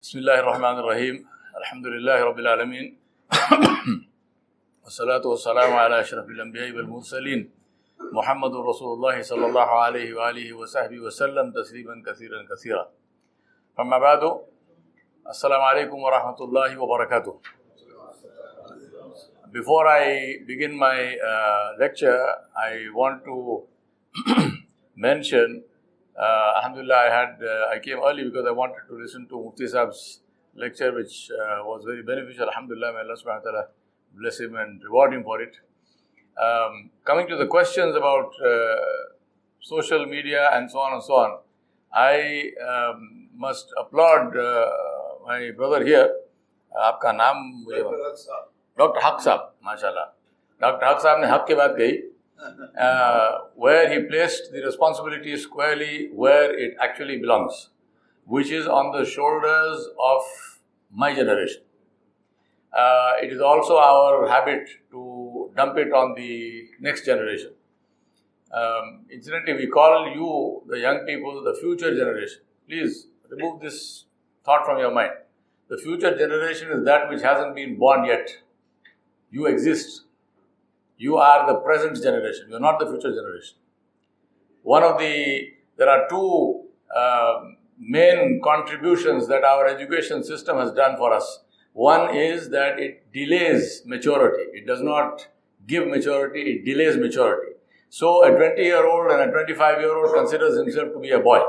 Bismillahirrahmanirrahim. Alhamdulillahi Rabbil Alameen. Wassalatu wassalamu ala ashrafil anbiya'i wal mursaleen. Muhammadur Rasulullah sallallahu alayhi wa alihi wa sahbihi wa sallam tasliman kathiran kathira. Amma ba'du. Assalamu alaikum wa rahmatullahi wa barakatuh. Before I begin my lecture, I want to mention Alhamdulillah, I came early because I wanted to listen to Mufti Sahib's lecture, which was very beneficial. Alhamdulillah, may Allah subhanahu wa ta'ala bless him and reward him for it. Coming to the questions about social media and so on and so on, I must applaud my brother here. आपका नाम Dr. Haq Sahib, mashallah. Dr. Haq Sahib ने हक की बात कही. Where he placed the responsibility squarely where it actually belongs, which is on the shoulders of my generation. It is also our habit to dump it on the next generation. Incidentally, we call you, the young people, the future generation. Please remove this thought from your mind. The future generation is that which hasn't been born yet. You exist. You are the present generation. You are not the future generation. There are two main contributions that our education system has done for us. One is that it delays maturity. It does not give maturity, it delays maturity. So a 20-year-old and a 25-year-old considers himself to be a boy.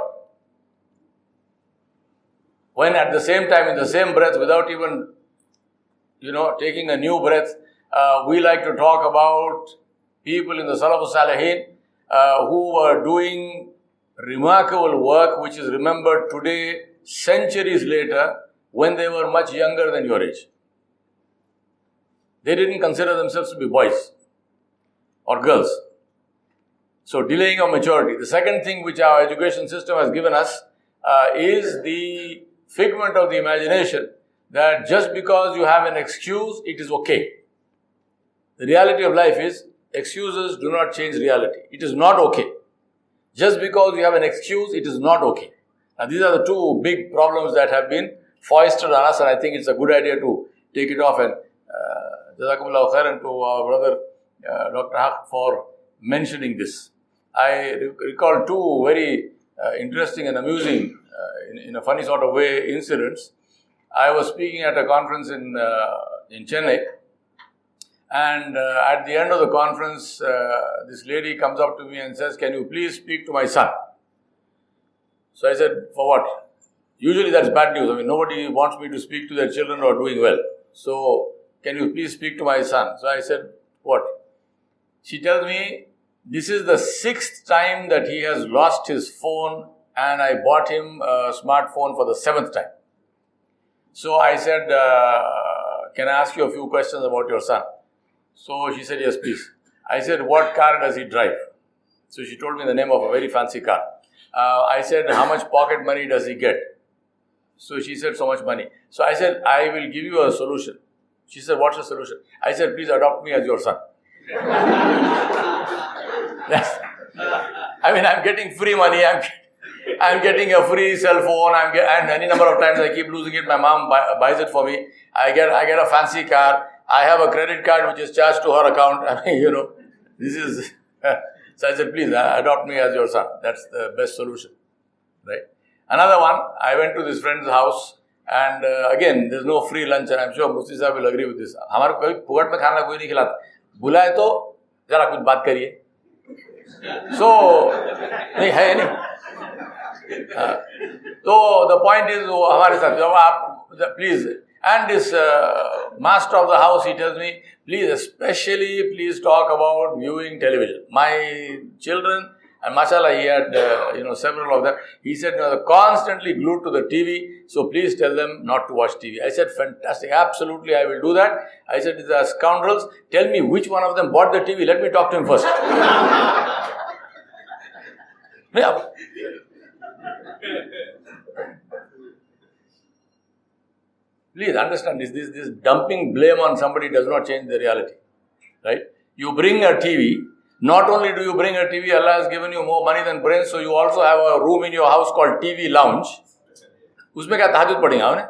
When at the same time, in the same breath, without even, taking a new breath, we like to talk about people in the Salaf Salihin who were doing remarkable work which is remembered today, centuries later, when they were much younger than your age. They didn't consider themselves to be boys or girls. So, delaying of maturity. The second thing which our education system has given us is the figment of the imagination that just because you have an excuse, it is okay. The reality of life is, excuses do not change reality. It is not okay. Just because you have an excuse, it is not okay. And these are the two big problems that have been foisted on us, and I think it's a good idea to take it off. And Jazakumullah khairan to our brother Dr. Haq for mentioning this. I recall two very interesting and amusing, in a funny sort of way, incidents. I was speaking at a conference in Chennai. And at the end of the conference, this lady comes up to me and says, "Can you please speak to my son?" So I said, "For what?" Usually that's bad news. Nobody wants me to speak to their children who are doing well. So, "Can you please speak to my son?" So I said, "What?" She tells me, "This is the 6th time that he has lost his phone and I bought him a smartphone for the 7th time." So I said, "Can I ask you a few questions about your son?" So she said, "Yes, please." I said, "What car does he drive?" So she told me the name of a very fancy car. I said, "How much pocket money does he get?" So she said, "So much money." So I said, "I will give you a solution." She said, "What's the solution?" I said, "Please adopt me as your son." I'm getting free money. I'm getting a free cell phone. And any number of times I keep losing it. My mom buys it for me. I get a fancy car. I have a credit card which is charged to her account. This is... So I said, "Please adopt me as your son." That's the best solution, right? Another one, I went to this friend's house and again, there's no free lunch, and I'm sure Mufti Sahib will agree with this. हमारे कोई फुकट में खाना कोई नहीं खिलाता. बुलाए तो जरा कुछ बात करिए. So, नहीं है नहीं. So the point is, हमारे साथ जब आप please. And this master of the house, he tells me, please talk about viewing television. My children, and mashallah, he had, several of them. He said, they're constantly glued to the TV, so please tell them not to watch TV. I said, fantastic, absolutely, I will do that. I said, these are scoundrels. Tell me which one of them bought the TV. Let me talk to him first. Yeah. Please understand this dumping blame on somebody does not change the reality, right? You bring a TV, not only do you bring a TV, Allah has given you more money than brains, so you also have a room in your house called TV lounge. उसमें क्या तहज्जुद पढ़ेंगे आपने?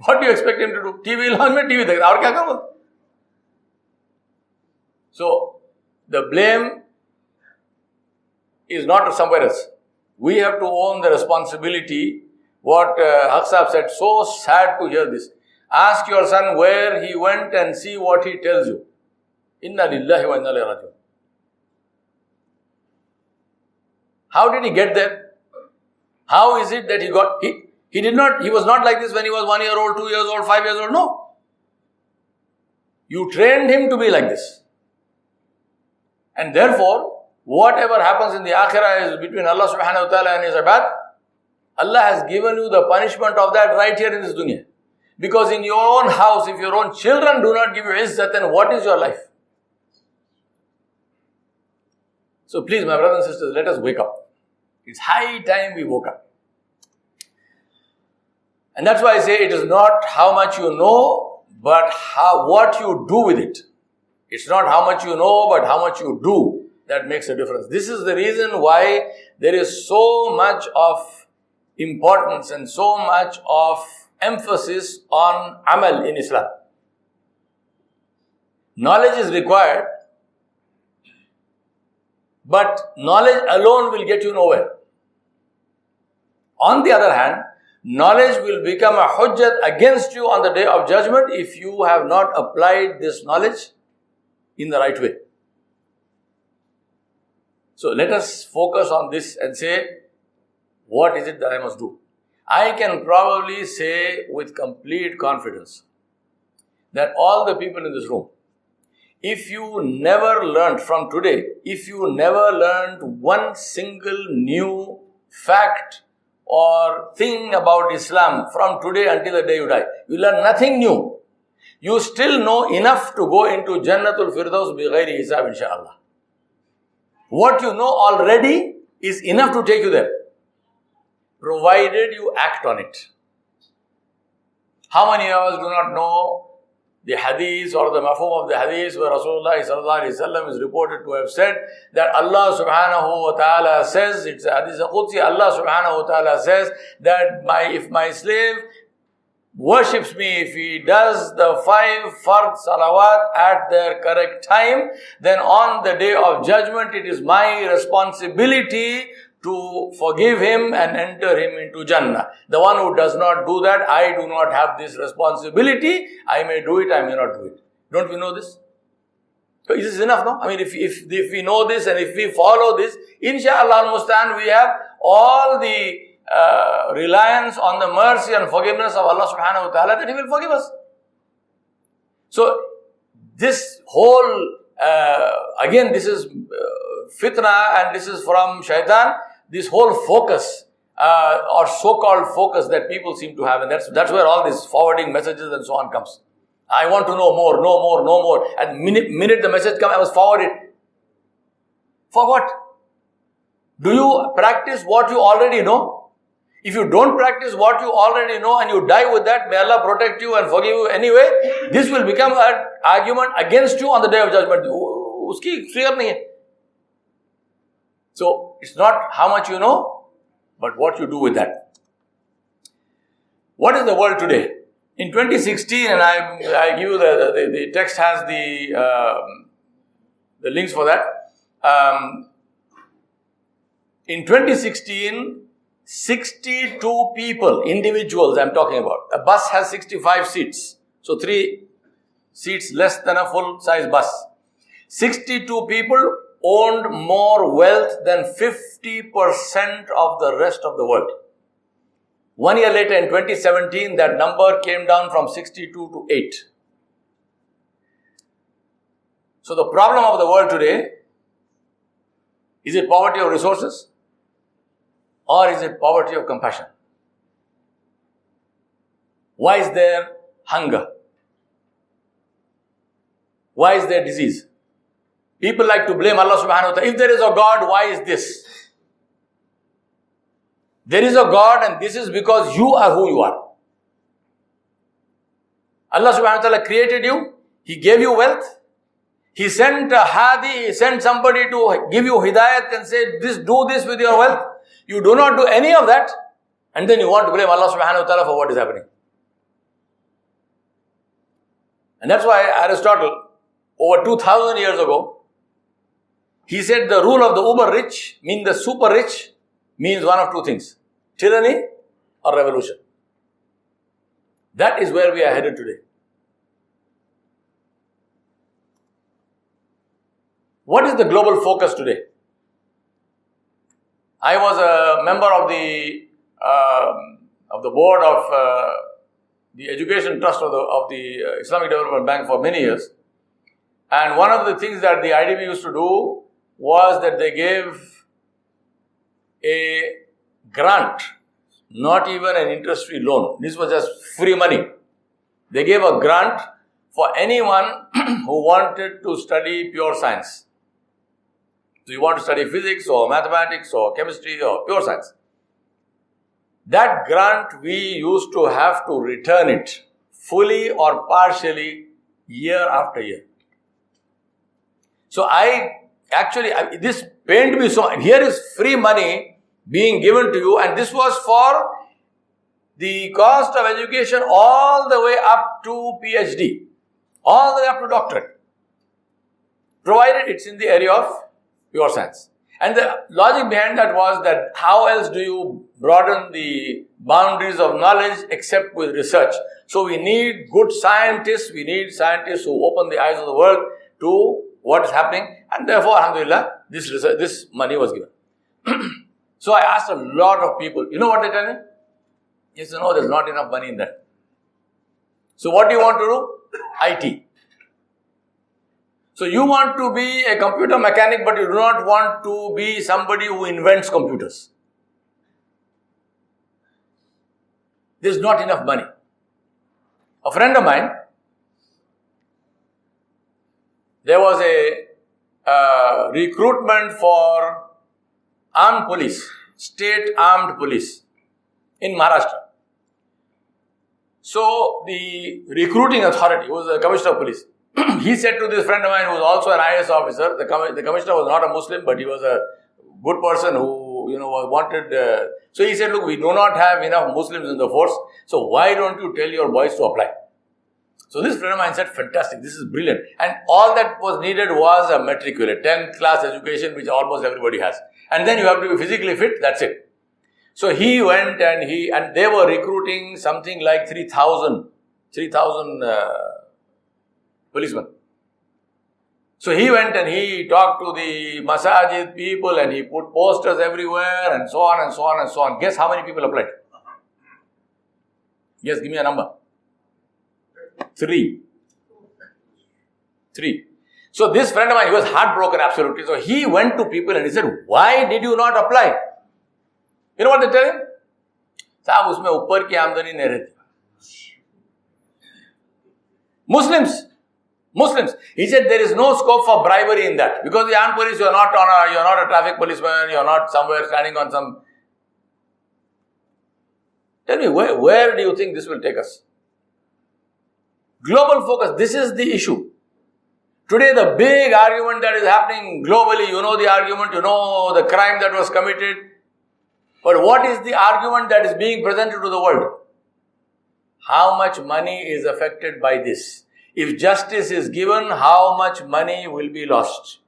What do you expect him to do? TV launch mein TV dekh. Aur kya karu? So, the blame is not somewhere else. We have to own the responsibility. What Haq Sahib said, so sad to hear this. Ask your son where he went and see what he tells you. Inna lillahi wa inna ilayhi raji'un. How did he get there? How is it that he got... He was not like this when he was 1 year old, 2 years old, 5 years old. No. You trained him to be like this. And therefore, whatever happens in the akhirah is between Allah subhanahu wa ta'ala and his ibad. Allah has given you the punishment of that right here in this dunya. Because in your own house, if your own children do not give you izzat, then what is your life? So please, my brothers and sisters, let us wake up. It's high time we woke up. And that's why I say it is not how much you know, but what you do with it. It's not how much you know, but how much you do that makes a difference. This is the reason why there is so much of importance and so much of emphasis on amal in Islam. Knowledge is required, but knowledge alone will get you nowhere. On the other hand, knowledge will become a hujjat against you on the day of judgment if you have not applied this knowledge in the right way. So let us focus on this and say, what is it that I must do? I can probably say with complete confidence that all the people in this room, if you never learned from today, if you never learned one single new fact or thing about Islam from today until the day you die, you learn nothing new. You still know enough to go into Jannatul Firdaus bi ghairi hisab, inshaAllah. What you know already is enough to take you there, provided you act on it. How many of us do not know the hadith or the mafhum of the hadith where Rasulullah sallallahu alaihi wasallam is reported to have said that Allah subhanahu wa ta'ala says, it's a hadith Qudsi, Allah subhanahu wa ta'ala says that if my slave worships me, if he does the 5 fard salawat at their correct time, then on the day of judgment it is my responsibility to forgive him and enter him into Jannah. The one who does not do that, I do not have this responsibility. I may do it, I may not do it. Don't we know this? So is this enough, no? I mean, if we know this and if we follow this, inshallah al-mustan, we have all the reliance on the mercy and forgiveness of Allah subhanahu wa ta'ala that He will forgive us. So this whole, again, this is fitna and this is from shaitan. This whole focus or so-called focus that people seem to have, and that's where all these forwarding messages and so on comes. I want to know more, know more, know more. And minute the message comes, I must forward it. For what? Do you practice what you already know? If you don't practice what you already know and you die with that, may Allah protect you and forgive you anyway, this will become an argument against you on the day of judgment. Uski fear nahi hai. So, it's not how much you know, but what you do with that. What is the world today? In 2016, and I give you the text has the links for that. In 2016, 62 people, individuals I'm talking about. A bus has 65 seats. So 3 seats less than a full-size bus. 62 people owned more wealth than 50% of the rest of the world. 1 year later, in 2017, that number came down from 62 to 8. So the problem of the world today, is it poverty of resources? Or is it poverty of compassion? Why is there hunger? Why is there disease? People like to blame Allah subhanahu wa ta'ala. If there is a God, why is this? There is a God and this is because you are who you are. Allah subhanahu wa ta'ala created you. He gave you wealth. He sent a hadi, He sent somebody to give you hidayat and say, do this with your wealth. You do not do any of that. And then you want to blame Allah subhanahu wa ta'ala for what is happening. And that's why Aristotle, over 2000 years ago, he said the rule of the uber rich, means the super rich, means one of two things: tyranny or revolution. That is where we are headed today. What is the global focus today? I was a member of the board of the Education Trust of the Islamic Development Bank for many years. And one of the things that the IDB used to do was that they gave a grant, not even an interest-free loan. This was just free money. They gave a grant for anyone who wanted to study pure science. So you want to study physics or mathematics or chemistry or pure science. That grant, we used to have to return it fully or partially year after year. So this pained me so. Here is free money being given to you, and this was for the cost of education all the way up to PhD, all the way up to doctorate, provided it's in the area of pure science. And the logic behind that was that how else do you broaden the boundaries of knowledge except with research? So we need good scientists, we need scientists who open the eyes of the world to what is happening, and therefore, alhamdulillah, this money was given. So I asked a lot of people, you know what they tell me? Yes, no, there's not enough money in that. So what do you want to do? IT. So you want to be a computer mechanic, but you do not want to be somebody who invents computers. There's not enough money. A friend of mine, there was a recruitment for armed police, state armed police in Maharashtra. So the recruiting authority, who was the commissioner of police, he said to this friend of mine who was also an IAS officer, the commissioner was not a Muslim, but he was a good person who, wanted. So he said, look, we do not have enough Muslims in the force, so why don't you tell your boys to apply? So this friend of mine said, fantastic, this is brilliant. And all that was needed was a matriculate, 10th class education, which almost everybody has. And then you have to be physically fit, that's it. So he went and they were recruiting something like 3,000 policemen. So he went and he talked to the masajid people and he put posters everywhere and so on and so on and so on. Guess how many people applied? Yes, give me a number. 3. So this friend of mine, he was heartbroken absolutely. So he went to people and he said, why did you not apply? You know what they tell him? Saab, usme upar ki amdani nahi rehti. Muslims. He said there is no scope for bribery in that. Because the armed police, you're not a traffic policeman, you're not somewhere standing on some. Tell me, where do you think this will take us? Global focus, this is the issue. Today the big argument that is happening globally, you know the argument, you know the crime that was committed. But what is the argument that is being presented to the world? How much money is affected by this? If justice is given, how much money will be lost?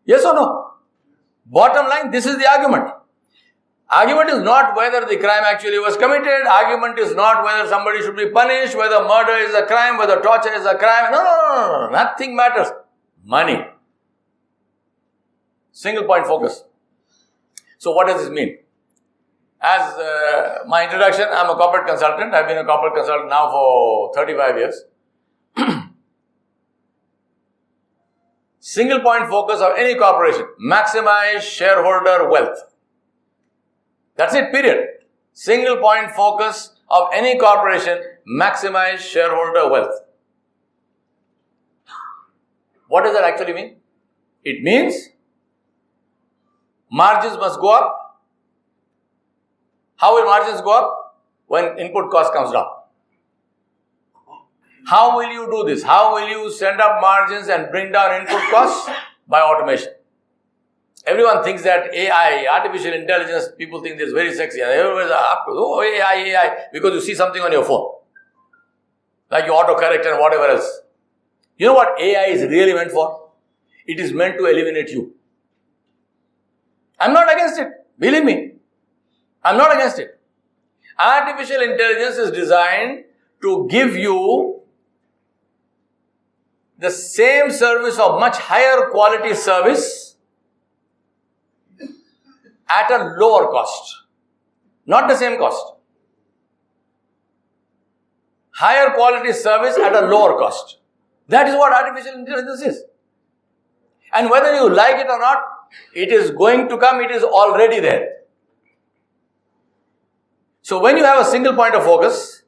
Yes or no? Bottom line, this is the argument. Argument is not whether the crime actually was committed. Argument is not whether somebody should be punished, whether murder is a crime, whether torture is a crime. No. Nothing matters. Money. Single point focus. So what does this mean? As my introduction, I'm a corporate consultant. I've been a corporate consultant now for 35 years. Single point focus of any corporation, maximize shareholder wealth. That's it, period. Single point focus of any corporation, maximize shareholder wealth. What does that actually mean? It means margins must go up. How will margins go up? When input cost comes down. How will you do this? How will you send up margins and bring down input costs? By automation. Everyone thinks that AI, artificial intelligence, people think it's very sexy. And everyone's up to, oh, AI, because you see something on your phone. Like your autocorrect and whatever else. You know what AI is really meant for? It is meant to eliminate you. I'm not against it. Believe me. I'm not against it. Artificial intelligence is designed to give you the same service or much higher quality service at a lower cost. Not the same cost. Higher quality service at a lower cost. That is what artificial intelligence is. And whether you like it or not, it is going to come, it is already there. So when you have a single point of focus,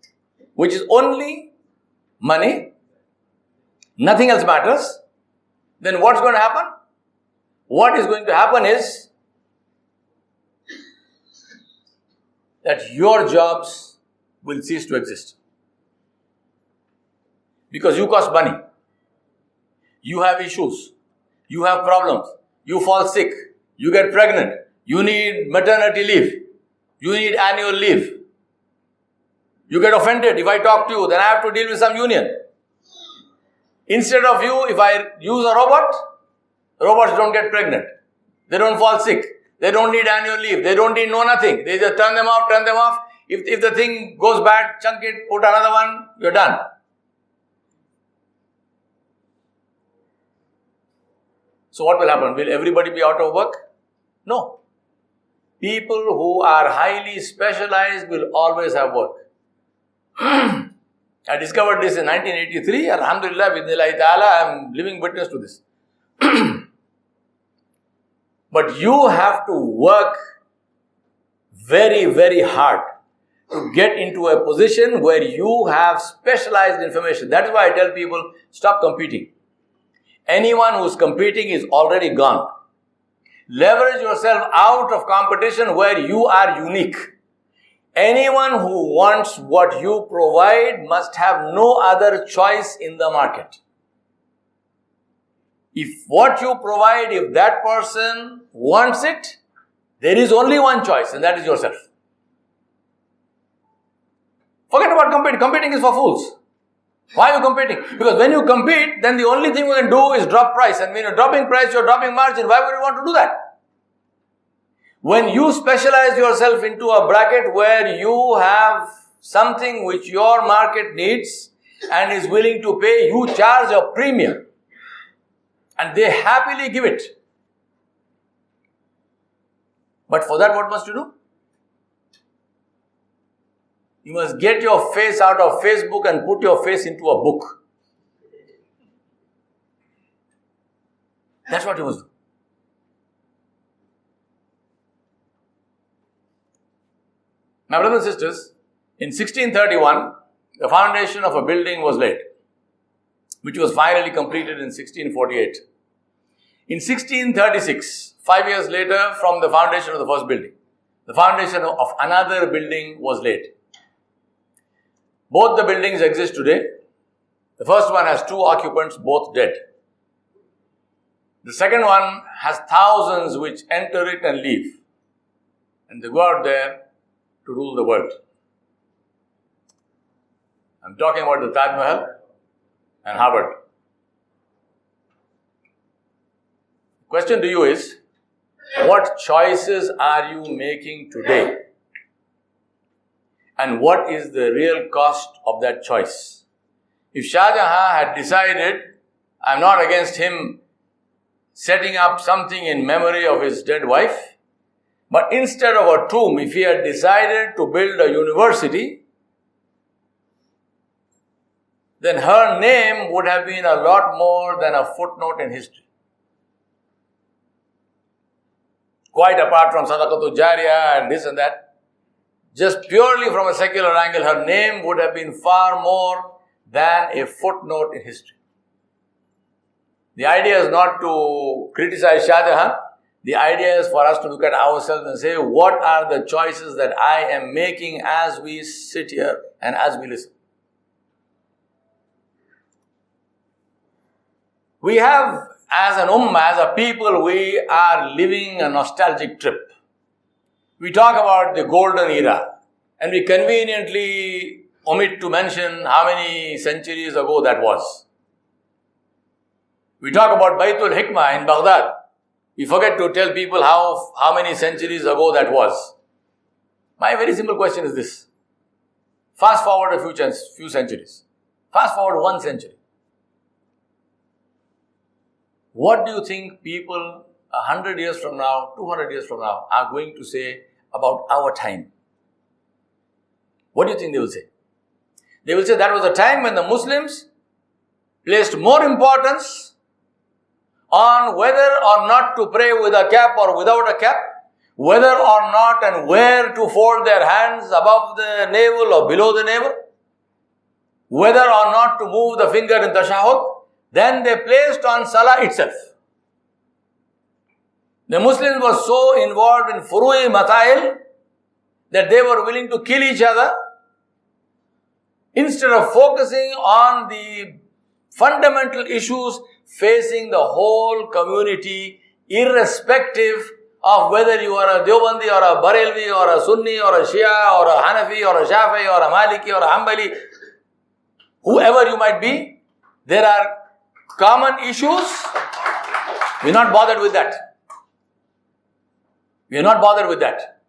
which is only money, nothing else matters, then what's going to happen? What is going to happen is that your jobs will cease to exist. Because you cost money. You have issues. You have problems. You fall sick. You get pregnant. You need maternity leave. You need annual leave. You get offended. If I talk to you, then I have to deal with some union. Instead of you, if I use a robot, robots don't get pregnant. They don't fall sick. They don't need annual leave. They don't need nothing. They just turn them off. If the thing goes bad, chunk it, put another one, you're done. So what will happen? Will everybody be out of work? No. People who are highly specialized will always have work. I discovered this in 1983. Alhamdulillah, bidnillahi ta'ala, I am living witness to this. But you have to work very, very hard to get into a position where you have specialized information. That is why I tell people, stop competing. Anyone who's competing is already gone. Leverage yourself out of competition where you are unique. Anyone who wants what you provide must have no other choice in the market. If what you provide, if that person wants it, there is only one choice, and that is yourself. Forget about competing. Competing is for fools. Why are you competing? Because when you compete, then the only thing you can do is drop price. And when you're dropping price, you're dropping margin. Why would you want to do that? When you specialize yourself into a bracket where you have something which your market needs and is willing to pay, you charge a premium. And they happily give it. But for that, what must you do? You must get your face out of Facebook and put your face into a book. That's what you must do. My brothers and sisters, in 1631, the foundation of a building was laid, which was finally completed in 1648. In 1636, 5 years later from the foundation of the first building, the foundation of another building was laid. Both the buildings exist today. The first one has 2 occupants, both dead. The second one has thousands which enter it and leave. And they go out there to rule the world. I'm talking about the Taj Mahal and Harvard. The question to you is, what choices are you making today? And what is the real cost of that choice? If Shah Jahan had decided, I'm not against him setting up something in memory of his dead wife, but instead of a tomb, if he had decided to build a university, then her name would have been a lot more than a footnote in history. Quite apart from Sadaqatul Jariyah and this and that, just purely from a secular angle, her name would have been far more than a footnote in history. The idea is not to criticize Shah Jahan. The idea is for us to look at ourselves and say, what are the choices that I am making as we sit here and as we listen? We have as an ummah, as a people, we are living a nostalgic trip. We talk about the golden era, and we conveniently omit to mention how many centuries ago that was. We talk about Baitul Hikmah in Baghdad. We forget to tell people how many centuries ago that was. My very simple question is this. Fast forward a few centuries. Fast forward 1 century. What do you think people 100 years from now, 200 years from now are going to say about our time? What do you think they will say? They will say that was a time when the Muslims placed more importance on whether or not to pray with a cap or without a cap, whether or not and where to fold their hands above the navel or below the navel, whether or not to move the finger in tashahhud, then they placed on salah itself. The Muslims were so involved in furu'i matail that they were willing to kill each other instead of focusing on the fundamental issues facing the whole community, irrespective of whether you are a Deobandi or a Barelvi or a Sunni or a Shia or a Hanafi or a Shafi'i or a Maliki or a Hanbali, whoever you might be, there are common issues. We're not bothered with that. We are not bothered with that.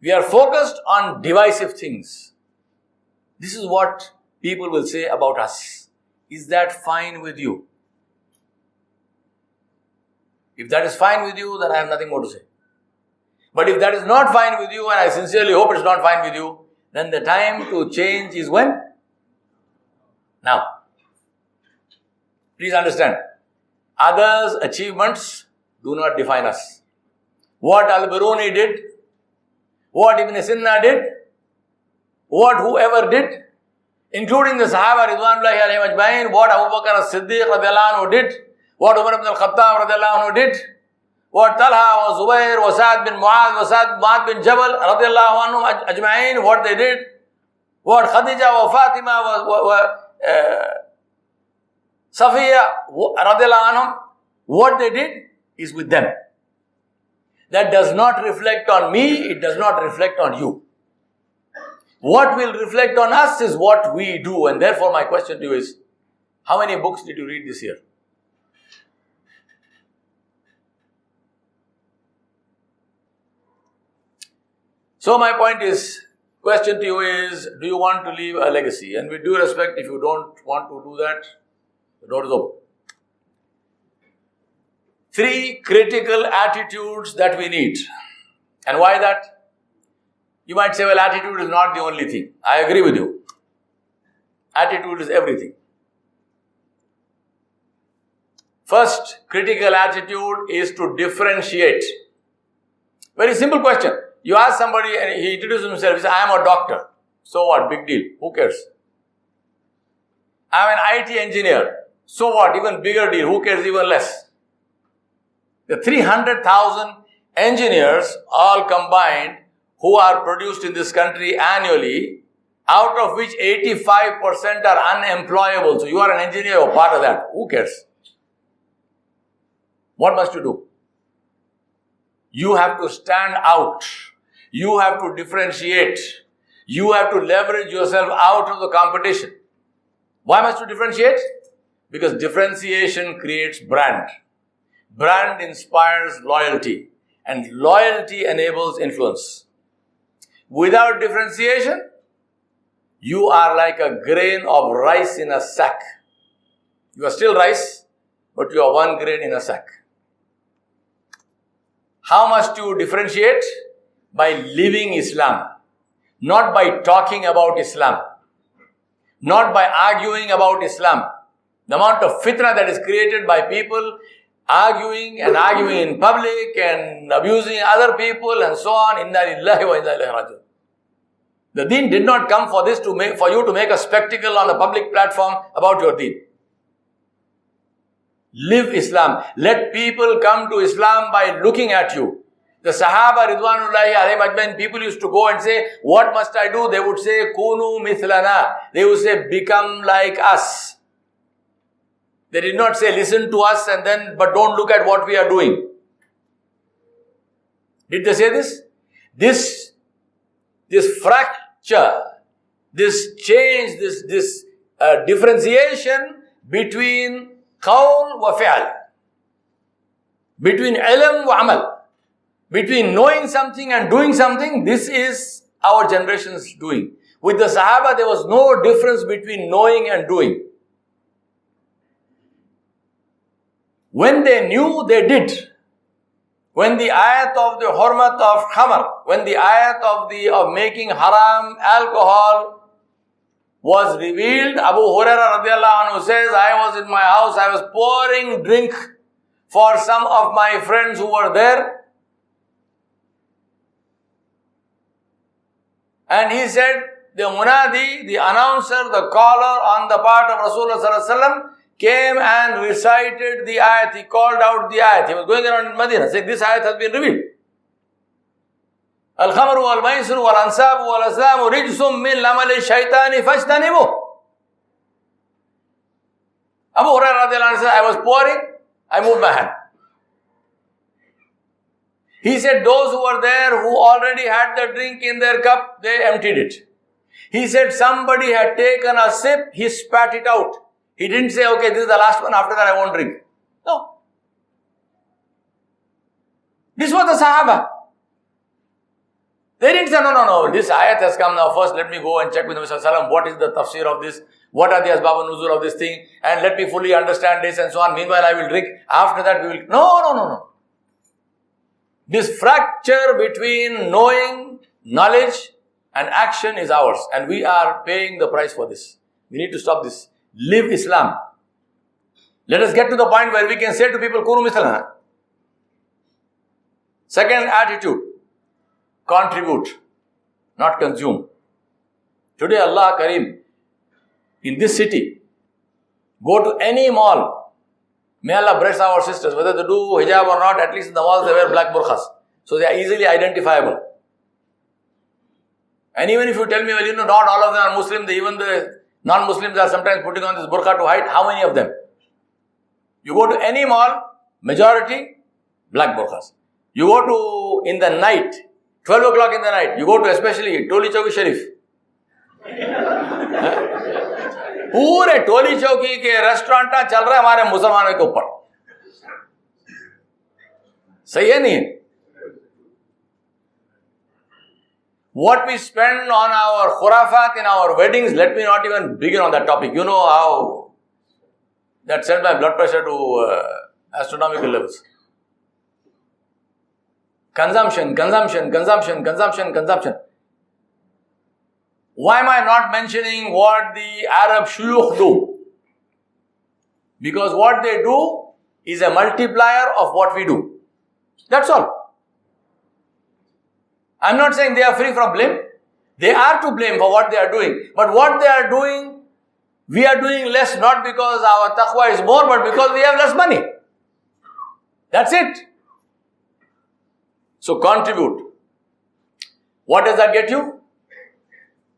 We are focused on divisive things. This is what people will say about us. Is that fine with you? If that is fine with you, then I have nothing more to say. But if that is not fine with you, and I sincerely hope it's not fine with you, then the time to change is when? Now. Please understand, others' achievements do not define us. What Al-Biruni did, what Ibn Sina did, what whoever did, including the Sahaba Ridwanullahi alayhim ajma'in, what Abu Bakr as-Siddiq radiallahu anhu did, what Umar ibn al-Khattab radiallahu anhu did, what Talha wa Zubair wa Sa'd bin Mu'adh bin Jabal radiallahu anhu ajma'in, what they did, what Khadija wa Fatima wa Safiya radiallahu anhum, what they did is with them. That does not reflect on me, it does not reflect on you. What will reflect on us is what we do, and therefore my question to you is, how many books did you read this year? So my question to you is, do you want to leave a legacy? And with due respect, if you don't want to do that, the door is open. 3 critical attitudes that we need. And why that? You might say, well, attitude is not the only thing. I agree with you. Attitude is everything. First critical attitude is to differentiate. Very simple question. You ask somebody and he introduces himself, he says, I am a doctor. So what? Big deal. Who cares? I am an IT engineer. So what? Even bigger deal. Who cares? Even less. The 300,000 engineers all combined who are produced in this country annually, out of which 85% are unemployable. So you are an engineer, you are part of that. Who cares? What must you do? You have to stand out. You have to differentiate. You have to leverage yourself out of the competition. Why must you differentiate? Because differentiation creates brand. Brand inspires loyalty, and loyalty enables influence. Without differentiation, you are like a grain of rice in a sack. You are still rice, but you are one grain in a sack. How must you differentiate? By living Islam, not by talking about Islam, not by arguing about Islam. The amount of fitna that is created by people arguing in public and abusing other people and so on. Inna lillahi wa inna ilaihi raji'un. The deen did not come for this for you to make a spectacle on a public platform about your deen. Live Islam. Let people come to Islam by looking at you. The Sahaba Ridwanullahi alayhim ajmain, people used to go and say, what must I do? They would say, Kunu mithlana. They would say, become like us. They did not say, listen to us but don't look at what we are doing. Did they say this? This fracture, this change, this differentiation between qawl wa fi'al, between ilm wa amal, between knowing something and doing something, this is our generation's doing. With the Sahaba, there was no difference between knowing and doing. When they knew, they did. When the ayat of the hurmat of khamar, when the ayat of making haram alcohol was revealed, Abu Hurairah radiallahu anhu says, I was in my house, I was pouring drink for some of my friends who were there. And he said, the munadi, the announcer, the caller on the part of Rasulullah sallallahu alaihi wasallam came and recited the ayat. He called out the ayat. He was going around in Medina saying, this ayat has been revealed. Al-khamru wal-maisru wal-ansabu wal-azlamu rijsum min lamali shaytani fajtanibu. Abu Hurairah radiallahu anhu said, I was pouring, I moved my hand. He said, those who were there who already had the drink in their cup, they emptied it. He said, somebody had taken a sip, he spat it out. He didn't say, okay, this is the last one, after that I won't drink. No. This was the Sahaba. They didn't say, no, this ayat has come now. First, let me go and check with Nabi Sallallahu Alaihi Wasallam. What is the tafsir of this? What are the asbab and nuzul of this thing? And let me fully understand this and so on. Meanwhile, I will drink. After that, we will... No. This fracture between knowing, knowledge and action is ours. And we are paying the price for this. We need to stop this. Live Islam. Let us get to the point where we can say to people, Kunu mislana. Second attitude. Contribute, not consume. Today, Allah Kareem, in this city, go to any mall. May Allah bless our sisters, whether they do hijab or not, at least in the malls they wear black burqas. So they are easily identifiable. And even if you tell me, well, not all of them are Muslim, even the non-Muslims are sometimes putting on this burqa to hide. How many of them? You go to any mall, majority, black burqas. You go to, in the night, 12 o'clock in the night, you go to especially Toli Chowki Sharif. पूरे टोली चौकी के restaurant चल रहे हमारे मुसलमानों के ऊपर. सही है नहीं? What we spend on our khurafat in our weddings, let me not even begin on that topic. You know how that sent my blood pressure to astronomical levels. Consumption. Why am I not mentioning what the Arab shuyukh do? Because what they do is a multiplier of what we do. That's all. I'm not saying they are free from blame. They are to blame for what they are doing. But what they are doing, we are doing less, not because our taqwa is more, but because we have less money. That's it. So contribute. What does that get you?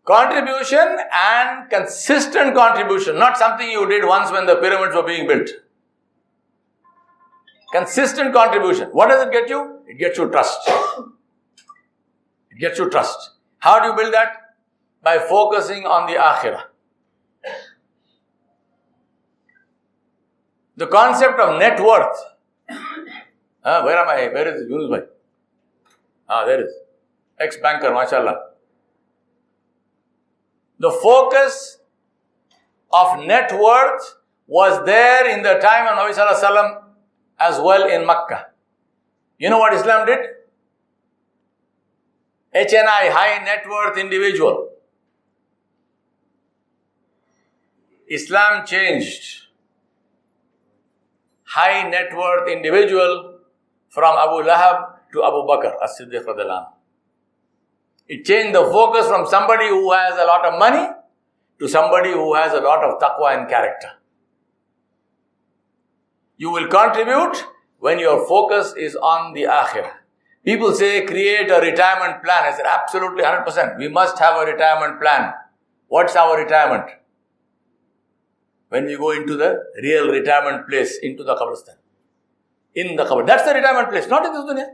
Contribution and consistent contribution, not something you did once when the pyramids were being built. Consistent contribution. What does it get you? It gets you trust. It gets you trust. How do you build that? By focusing on the akhirah. The concept of net worth. Where am I? Where is Yunus bhai? There is. Ex-banker, mashallah. The focus of net worth was there in the time of Nabi Sallallahu Alaihi Wasallam as well in Makkah. You know what Islam did? HNI, high net worth individual. Islam changed high net worth individual from Abu Lahab to Abu Bakr as-Siddiq radhiyallahu anhu. It changed the focus from somebody who has a lot of money to somebody who has a lot of taqwa and character. You will contribute when your focus is on the akhirah. People say create a retirement plan. I said absolutely 100%. We must have a retirement plan. What's our retirement? when we go into the real retirement place, into the qabristan. In the qabr. That's the retirement place, not in this dunya.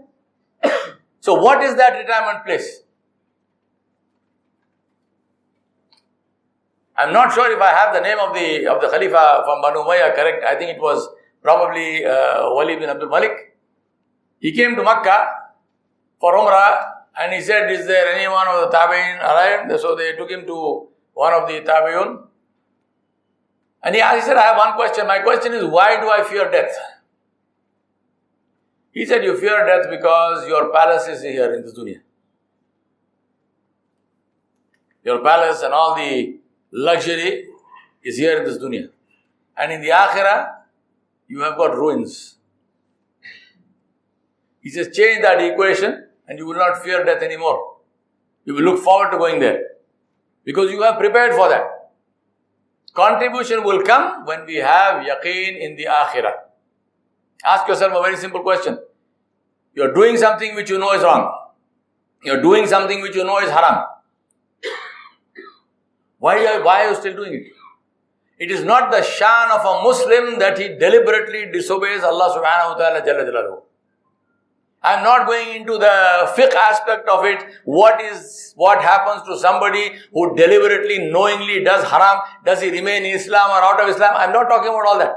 So what is that retirement place? I'm not sure if I have the name of the Khalifa from Banu Umayyah correct. I think it was probably Wali bin Abdul Malik. He came to Makkah for Umrah and he said, is there any one of the Tabi'in arrived? So they took him to one of the Tabi'un. And he said, I have one question. My question is, why do I fear death? He said, you fear death because your palace is here in this dunya. Your palace and all the luxury is here in this dunya. And in the akhirah, you have got ruins. He says, change that equation and you will not fear death anymore. You will look forward to going there. Because you have prepared for that. Contribution will come when we have yaqeen in the akhirah. Ask yourself a very simple question. You are doing something which you know is wrong. You are doing something which you know is haram. Why are you still doing it? It is not the shan of a Muslim that he deliberately disobeys Allah subhanahu wa ta'ala jalla jalaluhu. I am not going into the fiqh aspect of it. What happens to somebody who deliberately, knowingly does haram? Does he remain in Islam or out of Islam? I am not talking about all that.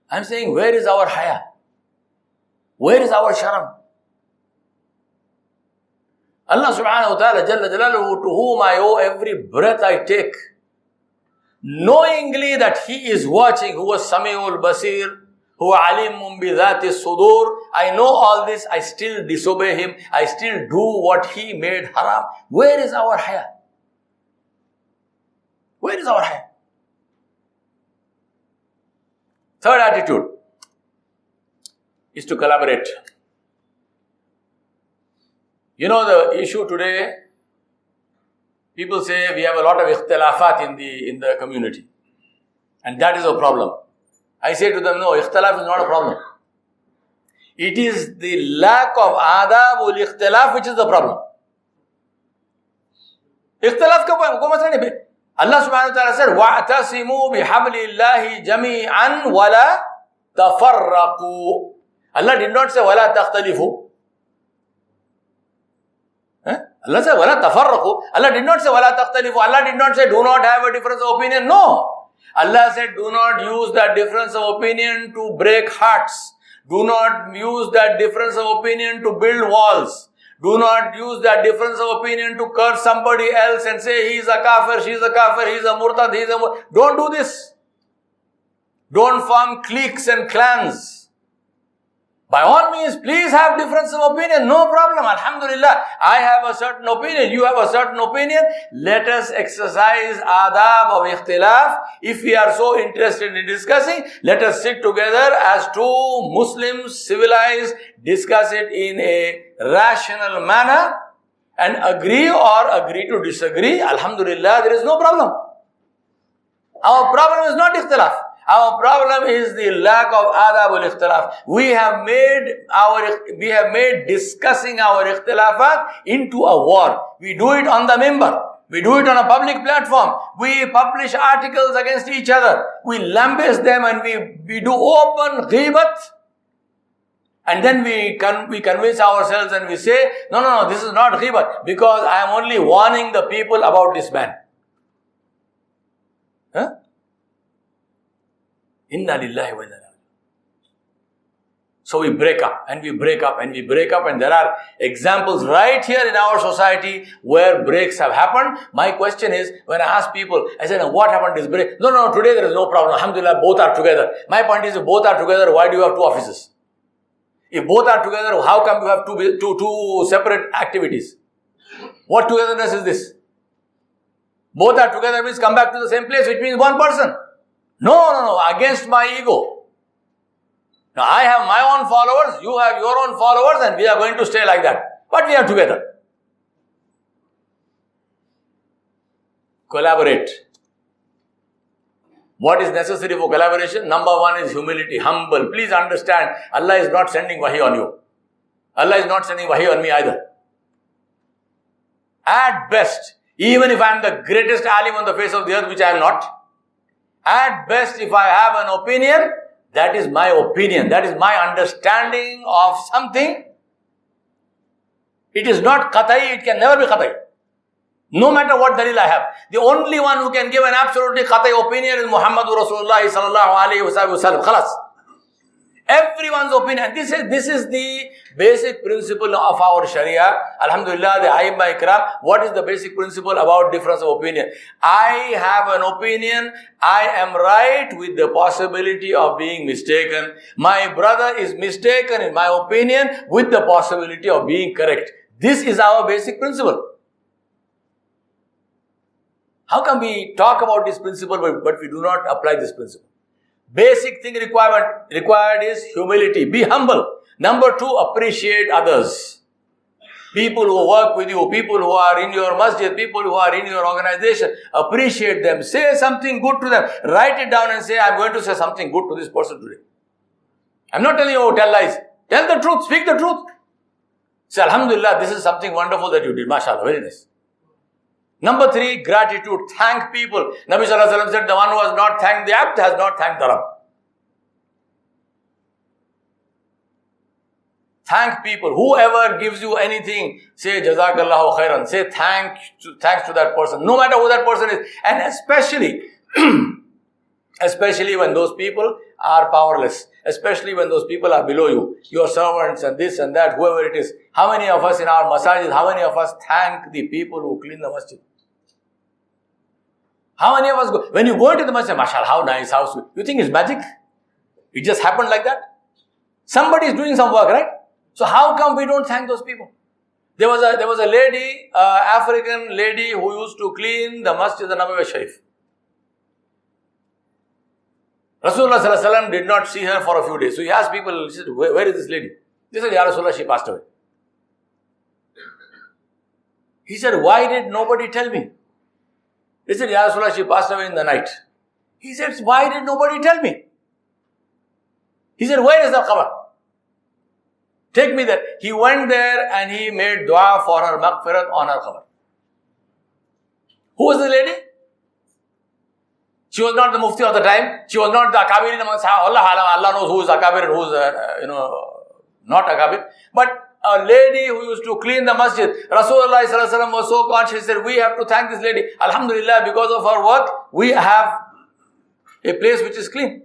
I am saying, where is our haya? Where is our sharam? Allah subhanahu wa ta'ala jalla jalaluhu, to whom I owe every breath I take, knowingly that He is watching, who was Sami'ul Basir, who alimun bi dhati sudur. I know all this, I still disobey Him, I still do what He made haram. Where is our haya? Where is our haya? Third attitude is to collaborate. You know the issue today, people say we have a lot of ikhtilafat in the community. And that is a problem. I say to them, no, ikhtilaf is not a problem. It is the lack of adab ul ikhtilaf which is the problem. Ikhtilaf ka koi masla nahi. Allah subhanahu wa ta'ala said, وَاعْتَصِمُوا بِحَبْلِ اللَّهِ جَمِيعًا وَلَا تَفَرَّقُوا. Allah did not say, وَلَا تَخْتَلِفُوا. Allah said, وَلَا تَفَرَّقُوا. Allah did not say, وَلَا تَخْتَلِفُوا. Allah did not say, do not have a difference of opinion. No. Allah said, do not use that difference of opinion to break hearts. Do not use that difference of opinion to build walls. Do not use that difference of opinion to curse somebody else and say, he is a kafir, she is a kafir, he is a murtad, he is a murtad. Don't do this. Don't form cliques and clans. By all means, please have difference of opinion. No problem. Alhamdulillah. I have a certain opinion. You have a certain opinion. Let us exercise adab of ikhtilaf. If we are so interested in discussing, let us sit together as two Muslims, civilized, discuss it in a rational manner and agree to disagree. Alhamdulillah, there is no problem. Our problem is not ikhtilaf. Our problem is the lack of adab ul ikhtilaf. We have made discussing our ikhtilafat into a war. We do it on the mimbar. We do it on a public platform. We publish articles against each other. We lambaste them and we do open ghibat. And then we convince ourselves and we say, no, this is not ghibat because I am only warning the people about this ban. Huh? Inna lillahi wa inna ilaihi. So we break up and we break up and we break up, and there are examples right here in our society where breaks have happened. My question is, when I ask people, I say, what happened to this break? No, today there is no problem. Alhamdulillah, both are together. My point is, if both are together, why do you have two offices? If both are together, how come you have two separate activities? What togetherness is this? Both are together means come back to the same place, which means one person. No, against my ego. Now I have my own followers, you have your own followers, and we are going to stay like that. But we are together. Collaborate. What is necessary for collaboration? Number one is humility, humble. Please understand, Allah is not sending wahi on you. Allah is not sending wahi on me either. At best, Even if I am the greatest alim on the face of the earth, which I am not, at best, if I have an opinion, that is my opinion. That is my understanding of something. It is not qat'i, it can never be qat'i. No matter what dalil I have. The only one who can give an absolutely qat'i opinion is Muhammadur Rasulullah sallallahu alayhi wa sallam. Khalas. Everyone's opinion. This is the basic principle of our Sharia. Alhamdulillah, the Aimma Ikram. What is the basic principle about difference of opinion? I have an opinion. I am right with the possibility of being mistaken. My brother is mistaken in my opinion with the possibility of being correct. This is our basic principle. How can we talk about this principle but we do not apply this principle? Basic thing required is humility. Be humble. Number 2, appreciate others. People who work with you, people who are in your masjid, people who are in your organization, appreciate them. Say something good to them. Write it down and say, I'm going to say something good to this person today. I'm not telling you, tell lies. Tell the truth. Speak the truth. Say, Alhamdulillah, this is something wonderful that you did. MashaAllah, very nice. Number 3, gratitude. Thank people. Nabi Sallallahu Alaihi Wasallam said, the one who has not thanked the abd has not thanked the Rabb. Thank people. Whoever gives you anything, say Jazakallahu khairan. Say thanks to that person. No matter who that person is. And especially when those people are powerless. Especially when those people are below you. Your servants and this and that, whoever it is. How many of us in our masajid, how many of us thank the people who clean the masjid? How many of us go? When you go into the masjid, mashallah, how nice, how sweet. You think it's magic? It just happened like that? Somebody is doing some work, right? So how come we don't thank those people? There was a lady, African lady who used to clean the Masjid Nabawi Sharif. Rasulullah Sallallahu Alaihi Wasallam did not see her for a few days. So he asked people, he said, where is this lady? They said, Ya Rasulullah, she passed away. He said, why did nobody tell me? They said, Ya Rasulullah, she passed away in the night. He said, why did nobody tell me? He said, where is the qabr? Take me there. He went there and he made dua for her maghfirat on her qabr. Who was the lady? She was not the mufti of the time. She was not the akabirin amongst Allah knows who is akabir and who is, not akabir. But a lady who used to clean the masjid. Rasulullah Sallallahu Alaihi Wasallam was so conscious. He said, we have to thank this lady. Alhamdulillah, because of her work, we have a place which is clean.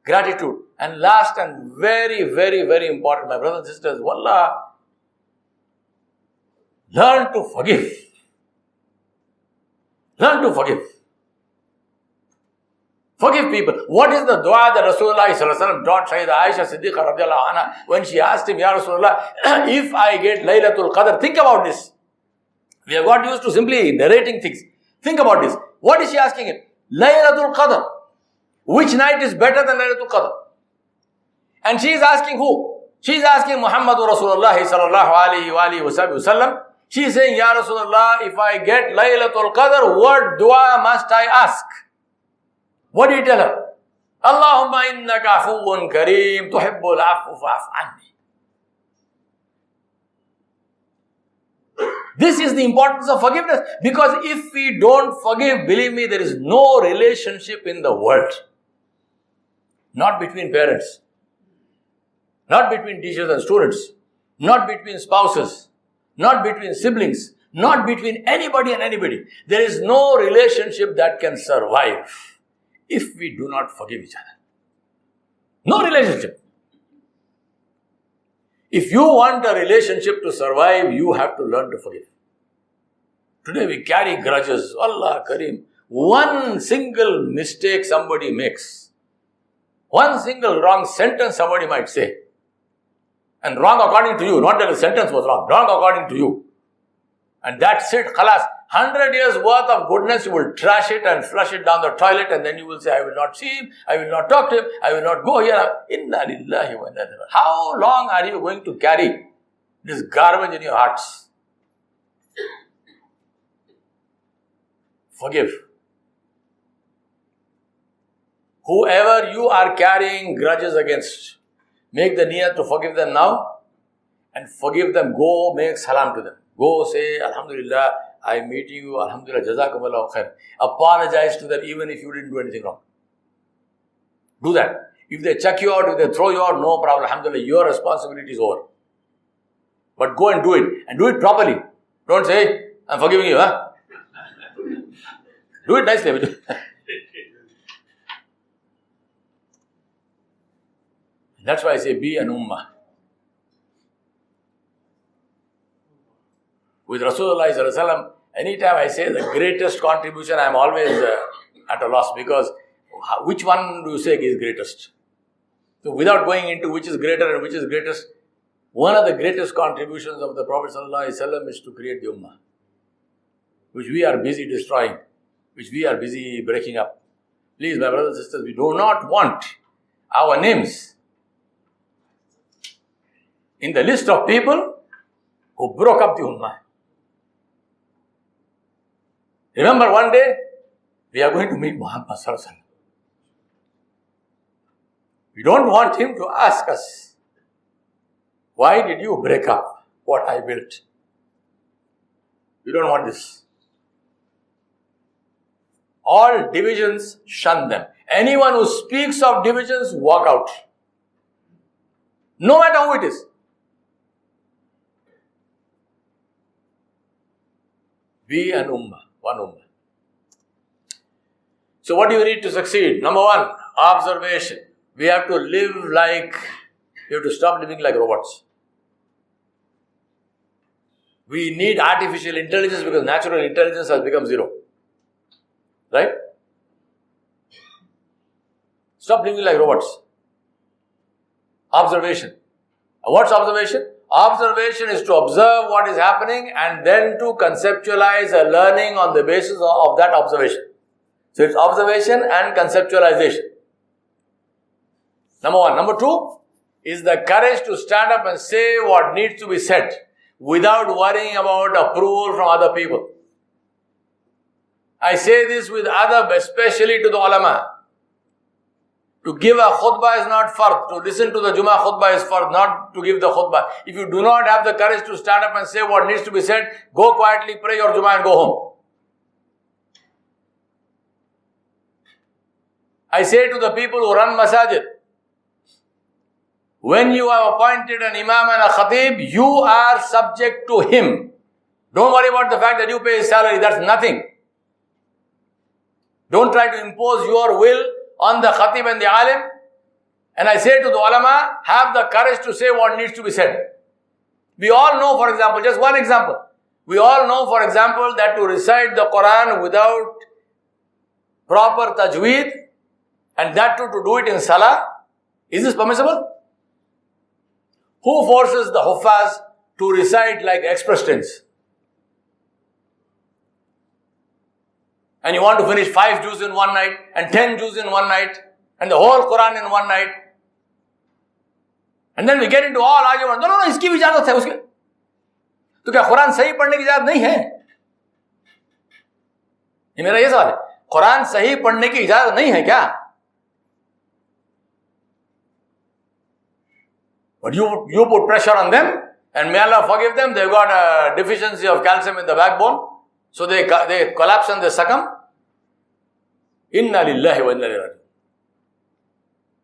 Gratitude. And last and very, very, very important, my brothers and sisters, wallah, learn to forgive. Learn to forgive. Forgive people. What is the dua that Rasulullah Sallallahu Alaihi Wasallam taught Sayyidah Aisha Siddiqa radiallahu anha when she asked him, Ya Rasulullah, if I get Laylatul Qadr, think about this. We have got used to simply narrating things. Think about this. What is she asking him? Laylatul Qadr. Which night is better than Laylatul Qadr? And she is asking who? She is asking Muhammadur Rasulullah sallallahu alayhi wa sallam. She is saying, Ya Rasulullah, if I get Laylatul Qadr, what dua must I ask? What do you tell her? Allahumma innaka afuwun kareem tuhibbul afu fa'af anni. This is the importance of forgiveness. Because if we don't forgive, believe me, there is no relationship in the world. Not between parents. Not between teachers and students. Not between spouses. Not between siblings. Not between anybody and anybody. There is no relationship that can survive if we do not forgive each other. No relationship. If you want a relationship to survive, you have to learn to forgive. Today we carry grudges. Allah Kareem. One single mistake somebody makes. One single wrong sentence somebody might say. And wrong according to you. Not that the sentence was wrong. Wrong according to you. And that's it. Khalas. 100 years worth of goodness, you will trash it and flush it down the toilet, and then you will say, I will not see him, I will not talk to him, I will not go here. Inna lillahi wa inna ilaihi raji'un. How long are you going to carry this garbage in your hearts? Forgive. Whoever you are carrying grudges against, make the niyat to forgive them now and forgive them. Go make salam to them. Go say, Alhamdulillah, I'm meeting you, alhamdulillah, jazakumullah khair. Apologize to them even if you didn't do anything wrong. Do that. If they chuck you out, if they throw you out, no problem, alhamdulillah, your responsibility is over. But go and do it. And do it properly. Don't say, I'm forgiving you, huh? Do it nicely. That's why I say, be an ummah. With Rasulullah sallallahu alaihi wasallam, anytime I say the greatest contribution, I am always at a loss, because which one do you say is greatest? So without going into which is greater and which is greatest, one of the greatest contributions of the Prophet sallallahu alaihi wasallam is to create the ummah, which we are busy destroying, which we are busy breaking up. Please, my brothers and sisters, we do not want our names in the list of people who broke up the ummah. Remember, one day we are going to meet Muhammad sallallahu alaihi wasallam. We don't want him to ask us, why did you break up what I built? We don't want this. All divisions, shun them. Anyone who speaks of divisions, walk out. No matter who it is. Be an ummah, one ummah. So what do you need to succeed? Number one, observation. We have to stop living like robots. We need artificial intelligence because natural intelligence has become zero. Right? Stop living like robots. Observation. What's observation? Observation is to observe what is happening and then to conceptualize a learning on the basis of that observation. So it's observation and conceptualization. Number one. Number two is the courage to stand up and say what needs to be said without worrying about approval from other people. I say this with adab, especially to the ulama. To give a khutbah is not fard. To listen to the Jummah khutbah is fard, not to give the khutbah. If you do not have the courage to stand up and say what needs to be said, go quietly, pray your Jummah and go home. I say to the people who run masajid, when you have appointed an imam and a khatib, you are subject to him. Don't worry about the fact that you pay his salary. That's nothing. Don't try to impose your will on the khatib and the alim. And I say to the ulama, have the courage to say what needs to be said. We all know, for example, just one example. We all know, for example, that to recite the Quran without proper tajweed, and that too to do it in salah, is this permissible? Who forces the huffaz to recite like express tense? And you want to finish 5 juz in one night, and 10 juz in one night, and the whole Quran in one night. And then we get into all arguments. No, इसकी भी इजाजत है उसके. तो क्या कुरान सही पढ़ने की इजाजत नहीं है? ये मेरा ये सवाल है. कुरान सही पढ़ने की इजाजत नहीं है क्या? But you put pressure on them, and may Allah forgive them, they've got a deficiency of calcium in the backbone, so they collapse and they succumb. Inna lillahi wa inna ilaihi raji'un.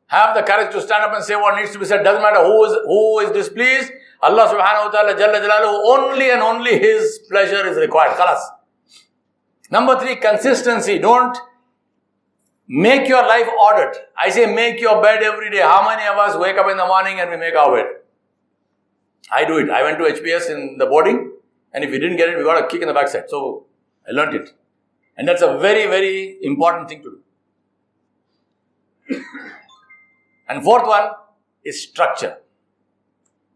Have the courage to stand up and say what needs to be said. Doesn't matter who is displeased. Allah subhanahu wa ta'ala jalla jalaluhu, only and only His pleasure is required. Khalas. Number 3, consistency. Don't make your life ordered. I say make your bed every day. How many of us wake up in the morning and we make our bed? I do it. I went to HPS in the boarding, and if we didn't get it, we got a kick in the backside. So I learnt it. And that's a very, very important thing to do. And fourth one is structure.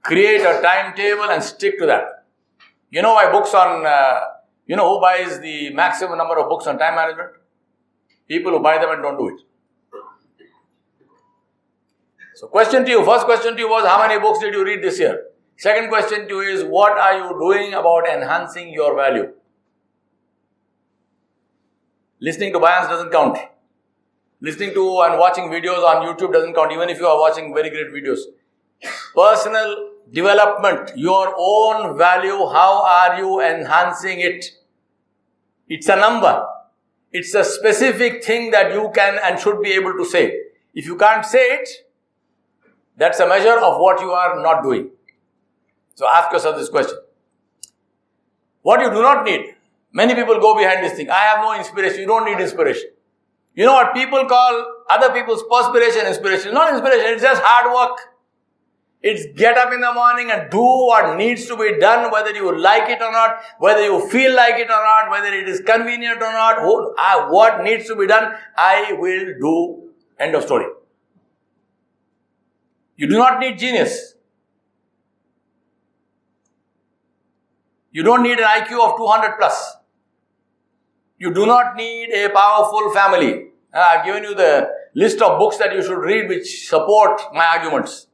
Create a timetable and stick to that. You know why books on, who buys the maximum number of books on time management? People who buy them and don't do it. So first question to you was, how many books did you read this year? Second question to you is, what are you doing about enhancing your value? Listening to bayans doesn't count. Listening to and watching videos on YouTube doesn't count, even if you are watching very great videos. Personal development, your own value, how are you enhancing it? It's a number. It's a specific thing that you can and should be able to say. If you can't say it, that's a measure of what you are not doing. So ask yourself this question. What you do not need. Many people go behind this thing. I have no inspiration. You don't need inspiration. You know what people call other people's perspiration inspiration? Not inspiration, it's just hard work. It's get up in the morning and do what needs to be done, whether you like it or not, whether you feel like it or not, whether it is convenient or not. What needs to be done, I will do. End of story. You do not need genius. You don't need an IQ of 200 plus. You do not need a powerful family. I've given you the list of books that you should read which support my arguments.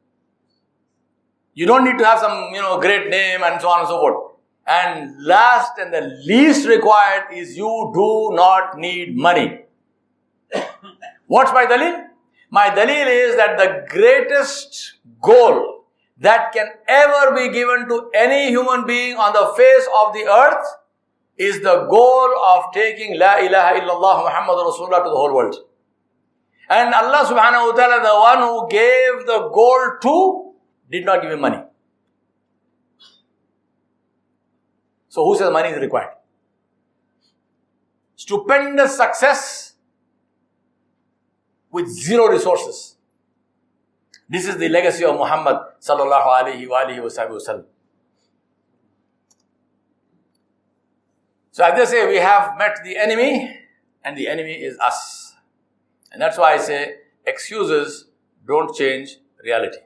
You don't need to have some, great name and so on and so forth. And last and the least required is you do not need money. What's my dalil? My dalil is that the greatest goal that can ever be given to any human being on the face of the earth is the goal of taking La ilaha illallah Muhammadur Rasulullah to the whole world. And Allah subhanahu wa ta'ala, the one who gave the goal to, did not give him money. So who says money is required? Stupendous success with zero resources. This is the legacy of Muhammad sallallahu alaihi wasallam. So as they say, we have met the enemy and the enemy is us. And that's why I say excuses don't change reality.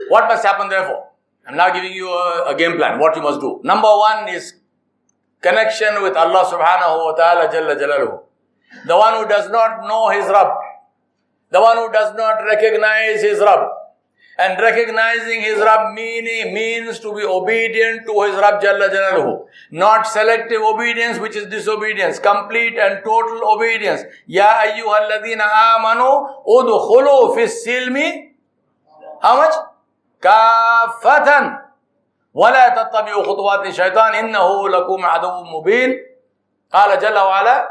What must happen therefore? I'm now giving you a game plan, what you must do. Number one is connection with Allah subhanahu wa ta'ala jalla jalaluhu. The one who does not know his Rabb. The one who does not recognize his Rabb. And recognizing his Rabb means to be obedient to his Rabb jalla jalaluhu. Not selective obedience which is disobedience. Complete and total obedience. Ya ayyuhalladhina amanu udkhulu fis silmi. How much? كافة ولا تتبعوا خطوات الشيطان إنه لكم عدو مبين قال جل وعلا.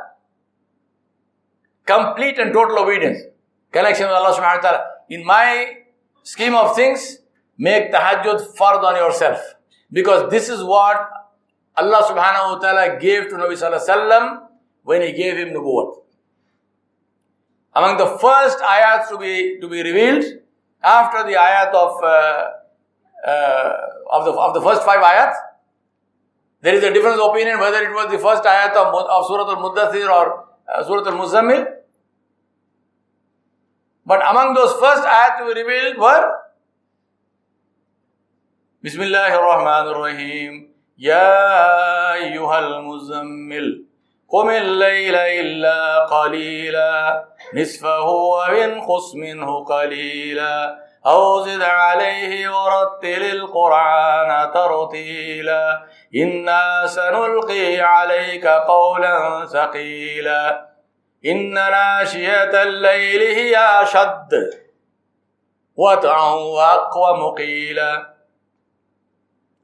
Complete and total obedience, connection with Allah subhanahu wa ta'ala. In my scheme of things, make tahajjud fard on yourself, because this is what Allah subhanahu wa ta'ala gave to Nabi sallallahu alaihi wasallam when he gave him nubuwwat. Among the first ayats to be revealed after the ayat of the first 5 ayats, there is a difference of opinion whether it was the first ayat of Surah Al-Muddathir or Surah Al-Muzammil. But among those first ayat to be revealed were Bismillahir Rahmanir Rahim. Ya ayyuhal muzammil قم الليل إلا قليلا نصفه وانقص منه قليلا أو زد عليه ورتل القرآن ترتيلا إنا سنلقي عليك قولا ثقيلا إن ناشئة الليل هي أشد وطئا وأقوم قيلا.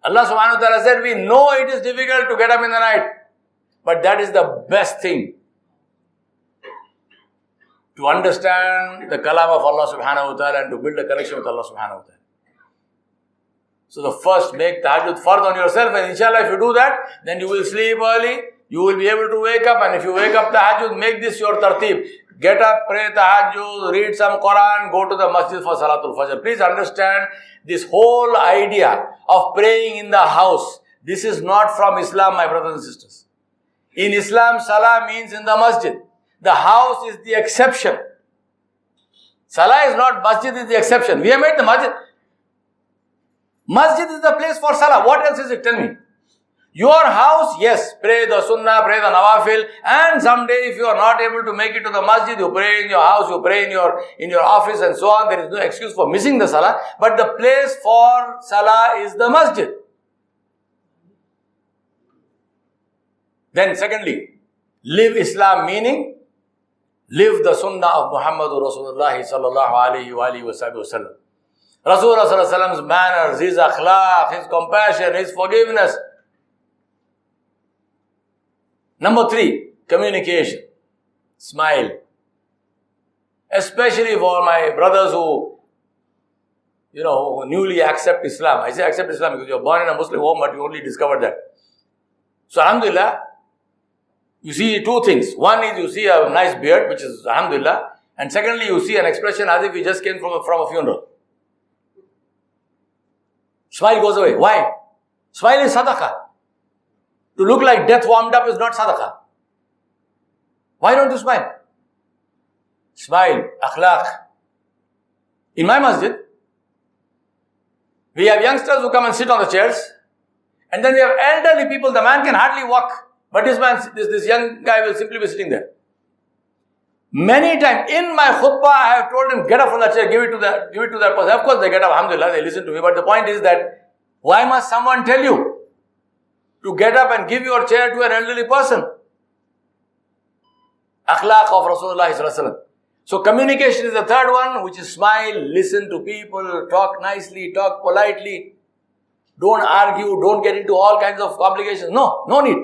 Allah subhanahu wa ta'ala said, we know it is difficult to get up in the night, but that is the best thing. To understand the kalam of Allah subhanahu wa ta'ala and to build a connection with Allah subhanahu wa ta'ala. So the first, make tahajjud fard on yourself, and inshallah if you do that, then you will sleep early, you will be able to wake up, and if you wake up tahajjud, make this your tartib. Get up, pray tahajjud, read some Quran, go to the masjid for Salatul Fajr. Please understand this whole idea of praying in the house. This is not from Islam, my brothers and sisters. In Islam, salah means in the masjid. The house is the exception. Salah is not, masjid is the exception. We have made the masjid. Masjid is the place for salah. What else is it? Tell me. Your house, yes, pray the sunnah, pray the nawafil, and someday if you are not able to make it to the masjid, you pray in your house, you pray in your office and so on. There is no excuse for missing the salah. But the place for salah is the masjid. Then secondly, live Islam, meaning live the sunnah of Muhammadur Rasulullah sallallahu alayhi wa sallam. Rasulullah sallallahu alayhi wa sallam's manners, his akhlaq, his compassion, his forgiveness. Number 3, communication. Smile. Especially for my brothers who newly accept Islam. I say accept Islam because you're born in a Muslim home, but you only discovered that. So, alhamdulillah, you see 2 things. One is you see a nice beard, which is alhamdulillah. And secondly, you see an expression as if you just came from a funeral. Smile goes away. Why? Smile is sadaqah. To look like death warmed up is not sadaqah. Why don't you smile? Smile, akhlaq. In my masjid, we have youngsters who come and sit on the chairs, and then we have elderly people. The man can hardly walk, but this young guy will simply be sitting there. Many times in my khutbah, I have told him, get up from that chair, give it to that person. Of course, they get up, alhamdulillah, they listen to me. But the point is that, why must someone tell you to get up and give your chair to an elderly person? Akhlaq of Rasulullah sallallahu alaihi wasallam. So communication is the third one, which is smile, listen to people, talk nicely, talk politely. Don't argue, don't get into all kinds of complications. No need.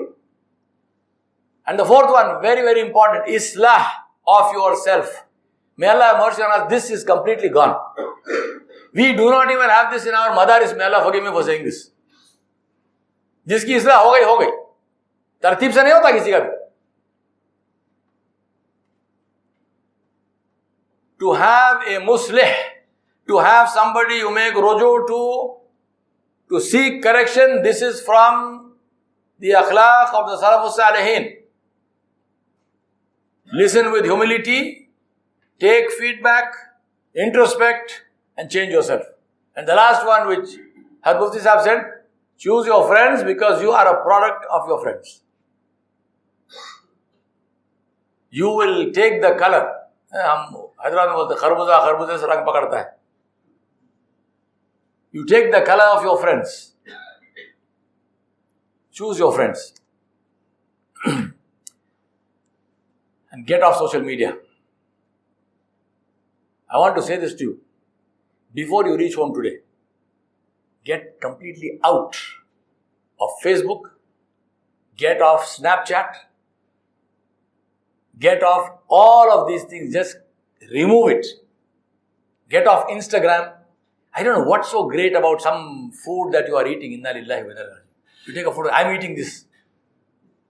And the fourth one, very, very important, islah of yourself. May Allah have mercy on us, this is completely gone. We do not even have this in our madaris. May Allah forgive me for saying this. जिसकी इसलाह हो गई तरतीब से नहीं होता किसी का भी. To have a muslih, to have somebody you make ruju to seek correction, this is from the akhlaq of the Salafus Salihin. Listen with humility, take feedback, introspect, and change yourself. And the last one, which Had Mufti Sahib said, choose your friends because you are a product of your friends. You will take the color. हम हैदराबाद में बोलते खरबूजे से रंग पकड़ता है. You take the color of your friends. Choose your friends. And get off social media. I want to say this to you. Before you reach home today, get completely out of Facebook, get off Snapchat, get off all of these things, just remove it. Get off Instagram. I don't know what's so great about some food that you are eating. Inna lillahi wa inna ilaihi raji'un. You take a photo, I'm eating this.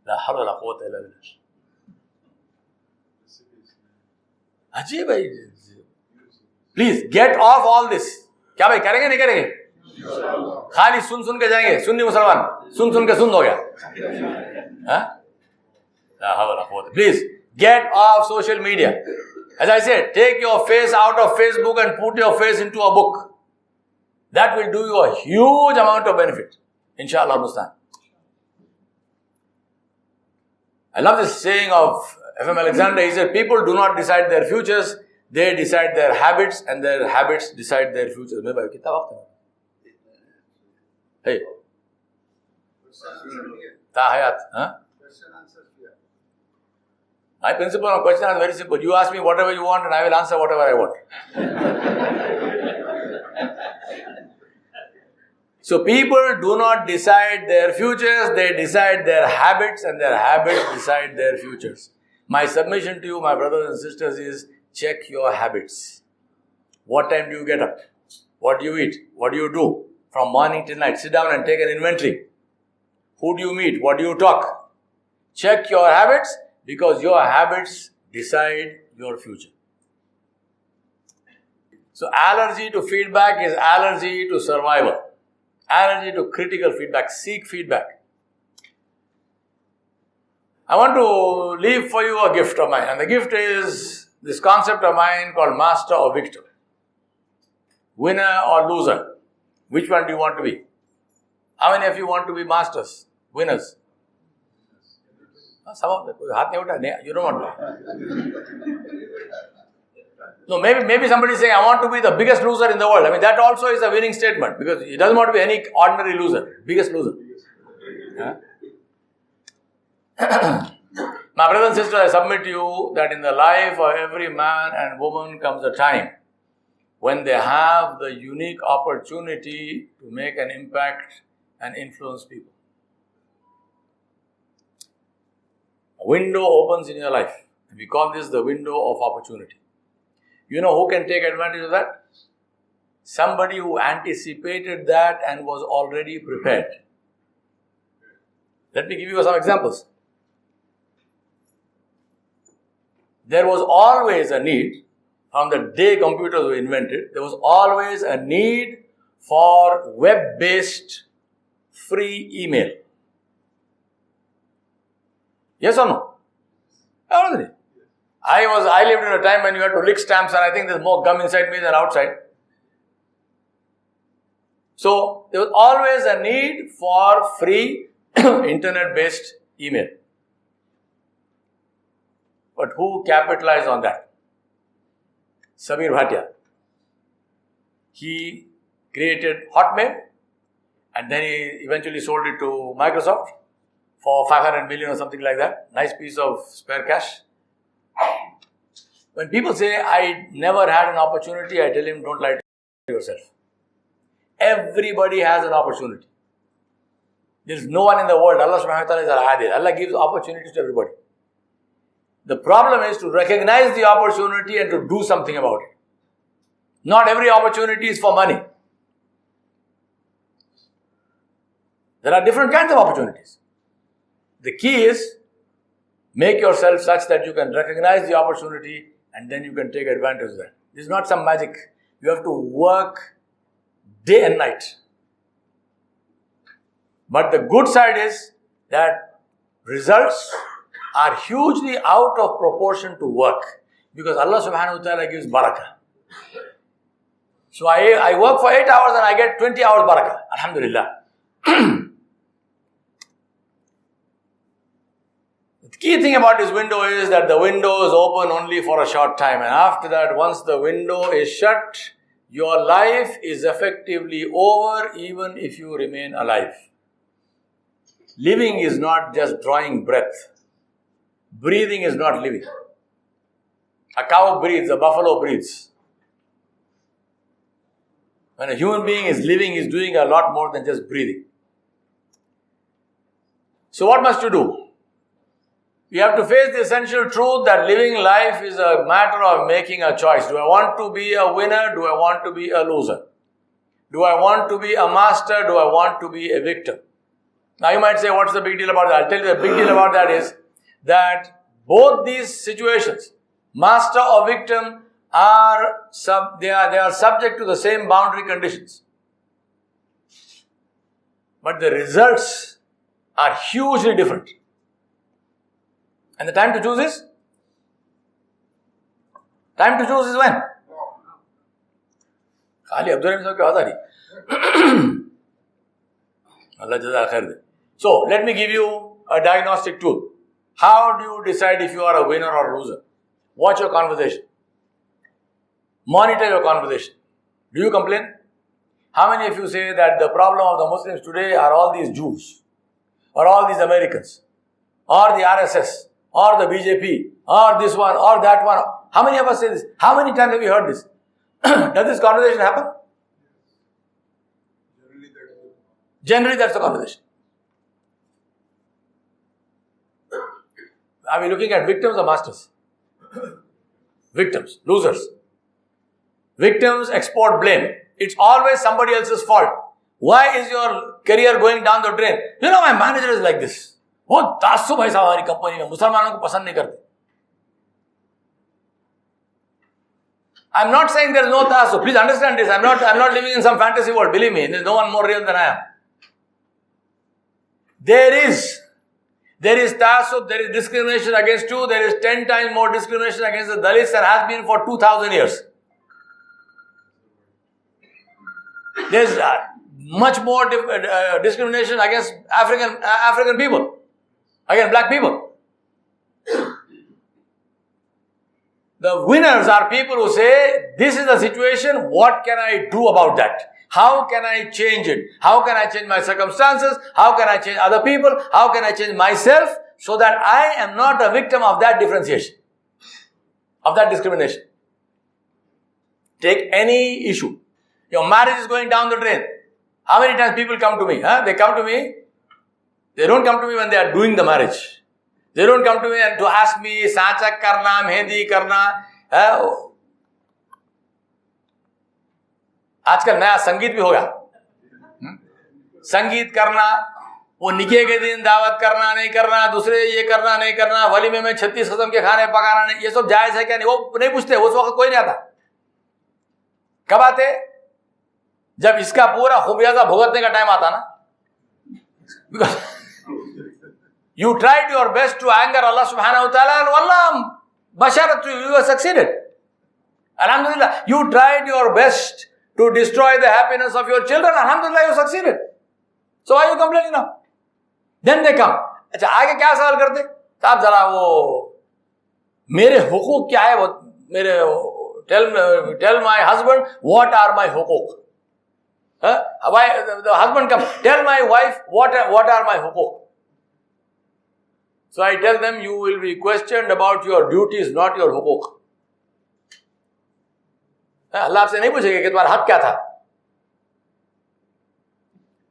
La hawla wa la quwwata illa billah. Ajib bhai. Please get off all this. क्या भाई करेंगे नहीं करेंगे? खाली सुन के जाएंगे. सुन्नी मुसलमान सुन के सुन हो गया. Please get off social media. As I said, take your face out of Facebook and put your face into a book. That will do you a huge amount of benefit. Inshallah Mustan. I love this saying of F.M. Alexander. He said, people do not decide their futures, they decide their habits, and their habits decide their futures. Hey. Tahayat. My principle of question is very simple. You ask me whatever you want and I will answer whatever I want. So people do not decide their futures, they decide their habits, and their habits decide their futures. My submission to you, my brothers and sisters, is check your habits. What time do you get up? What do you eat? What do you do? From morning till night. Sit down and take an inventory. Who do you meet? What do you talk? Check your habits, because your habits decide your future. So allergy to feedback is allergy to survival. Allergy to critical feedback. Seek feedback. I want to leave for you a gift of mine. And the gift is this concept of mine called master or victor. Winner or loser. Which one do you want to be? How many of you want to be masters? Winners? Some of them. You don't want to. No, maybe somebody is saying, I want to be the biggest loser in the world. I mean, that also is a winning statement, because he doesn't want to be any ordinary loser. Biggest loser. My brothers and sisters, I submit to you that in the life of every man and woman comes a time when they have the unique opportunity to make an impact and influence people. A window opens in your life. We call this the window of opportunity. You know who can take advantage of that? Somebody who anticipated that and was already prepared. Let me give you some examples. There was always a need, from the day computers were invented, there was always a need for web-based free email. Yes or no? I lived in a time when you had to lick stamps, and I think there's more gum inside me than outside. So there was always a need for free internet-based email. But who capitalized on that? Samir Bhatia. He created Hotmail, and then he eventually sold it to Microsoft for 500 million or something like that. Nice piece of spare cash. When people say, I never had an opportunity, I tell him, don't lie to yourself. Everybody has an opportunity. There is no one in the world. Allah subhanahu wa ta'ala is al-adil. Allah gives opportunities to everybody. The problem is to recognize the opportunity and to do something about it. Not every opportunity is for money. There are different kinds of opportunities. The key is, make yourself such that you can recognize the opportunity and then you can take advantage of that. This is not some magic. You have to work day and night. But the good side is that results are hugely out of proportion to work, because Allah subhanahu wa ta'ala gives barakah. So I work for 8 hours and I get 20 hours barakah. Alhamdulillah. The key thing about this window is that the window is open only for a short time, and after that, once the window is shut, your life is effectively over, even if you remain alive. Living is not just drawing breath. Breathing is not living. A cow breathes, a buffalo breathes. When a human being is living, he is doing a lot more than just breathing. So what must you do? You have to face the essential truth that living life is a matter of making a choice. Do I want to be a winner? Do I want to be a loser? Do I want to be a master? Do I want to be a victim? Now you might say, what's the big deal about that? I'll tell you the big deal about that is that both these situations, master or victim, are subject to the same boundary conditions. But the results are hugely different. And the time to choose is? Time to choose is when? Khali Abdul Rahim sahab ki awaaz aa rahi. Allah jaza khair de. So, let me give you a diagnostic tool. How do you decide if you are a winner or a loser? Watch your conversation. Monitor your conversation. Do you complain? How many of you say that the problem of the Muslims today are all these Jews, or all these Americans, or the RSS, or the BJP, or this one, or that one? How many of us say this? How many times have you heard this? Does this conversation happen? Generally, that's the conversation. Are we looking at victims or masters? Victims, losers. Victims export blame. It's always somebody else's fault. Why is your career going down the drain? You know, my manager is like this. बहुत तासुब है हमारी company में, मुसलमानों को पसंद नहीं करते. I'm not saying there is no taasub. Please understand this. I'm not living in some fantasy world. Believe me, there is no one more real than I am. There is taasub, there is discrimination against you. There is 10 times more discrimination against the Dalits than has been for 2000 years. There is much more discrimination against African people, against black people. The winners are people who say, this is the situation, what can I do about that? How can I change it? How can I change my circumstances? How can I change other people? How can I change myself so that I am not a victim of that differentiation, of that discrimination? Take any issue. Your marriage is going down the drain. How many times people come to me? They come to me. They don't come to me when they are doing the marriage. They don't come to me and to ask me, Sanchak karna, Mehndi karna. आजकल नया संगीत भी हो गया. संगीत करना, वो निके के दिन दावत करना नहीं करना, दूसरे ये करना नहीं करना, वलीमे में 36 किस्म के खाने पकाना नहीं, ये सब जायज है क्या? नहीं, वो नहीं पूछते. उस वक्त कोई नहीं आता. कब आते? जब इसका पूरा खुबियाजा भुगतने का टाइम आता ना. Because you tried your best to anger Allah subhanahu wa ta'ala, and Allah basharat to you have succeeded. Alhamdulillah. You tried your best to destroy the happiness of your children. Alhamdulillah, you succeeded. So why are you complaining now? Then they come. अच्छा, आगे क्या सवाल करते? साहब जरा वो मेरे हुकूक क्या है? वो मेरे tell my husband what are my hukuk. Why the husband comes? Tell my wife what are my hukuk. So I tell them, you will be questioned about your duties, not your hukuk. अल्लाह आपसे नहीं पूछेगा कि तुम्हारा हक क्या था.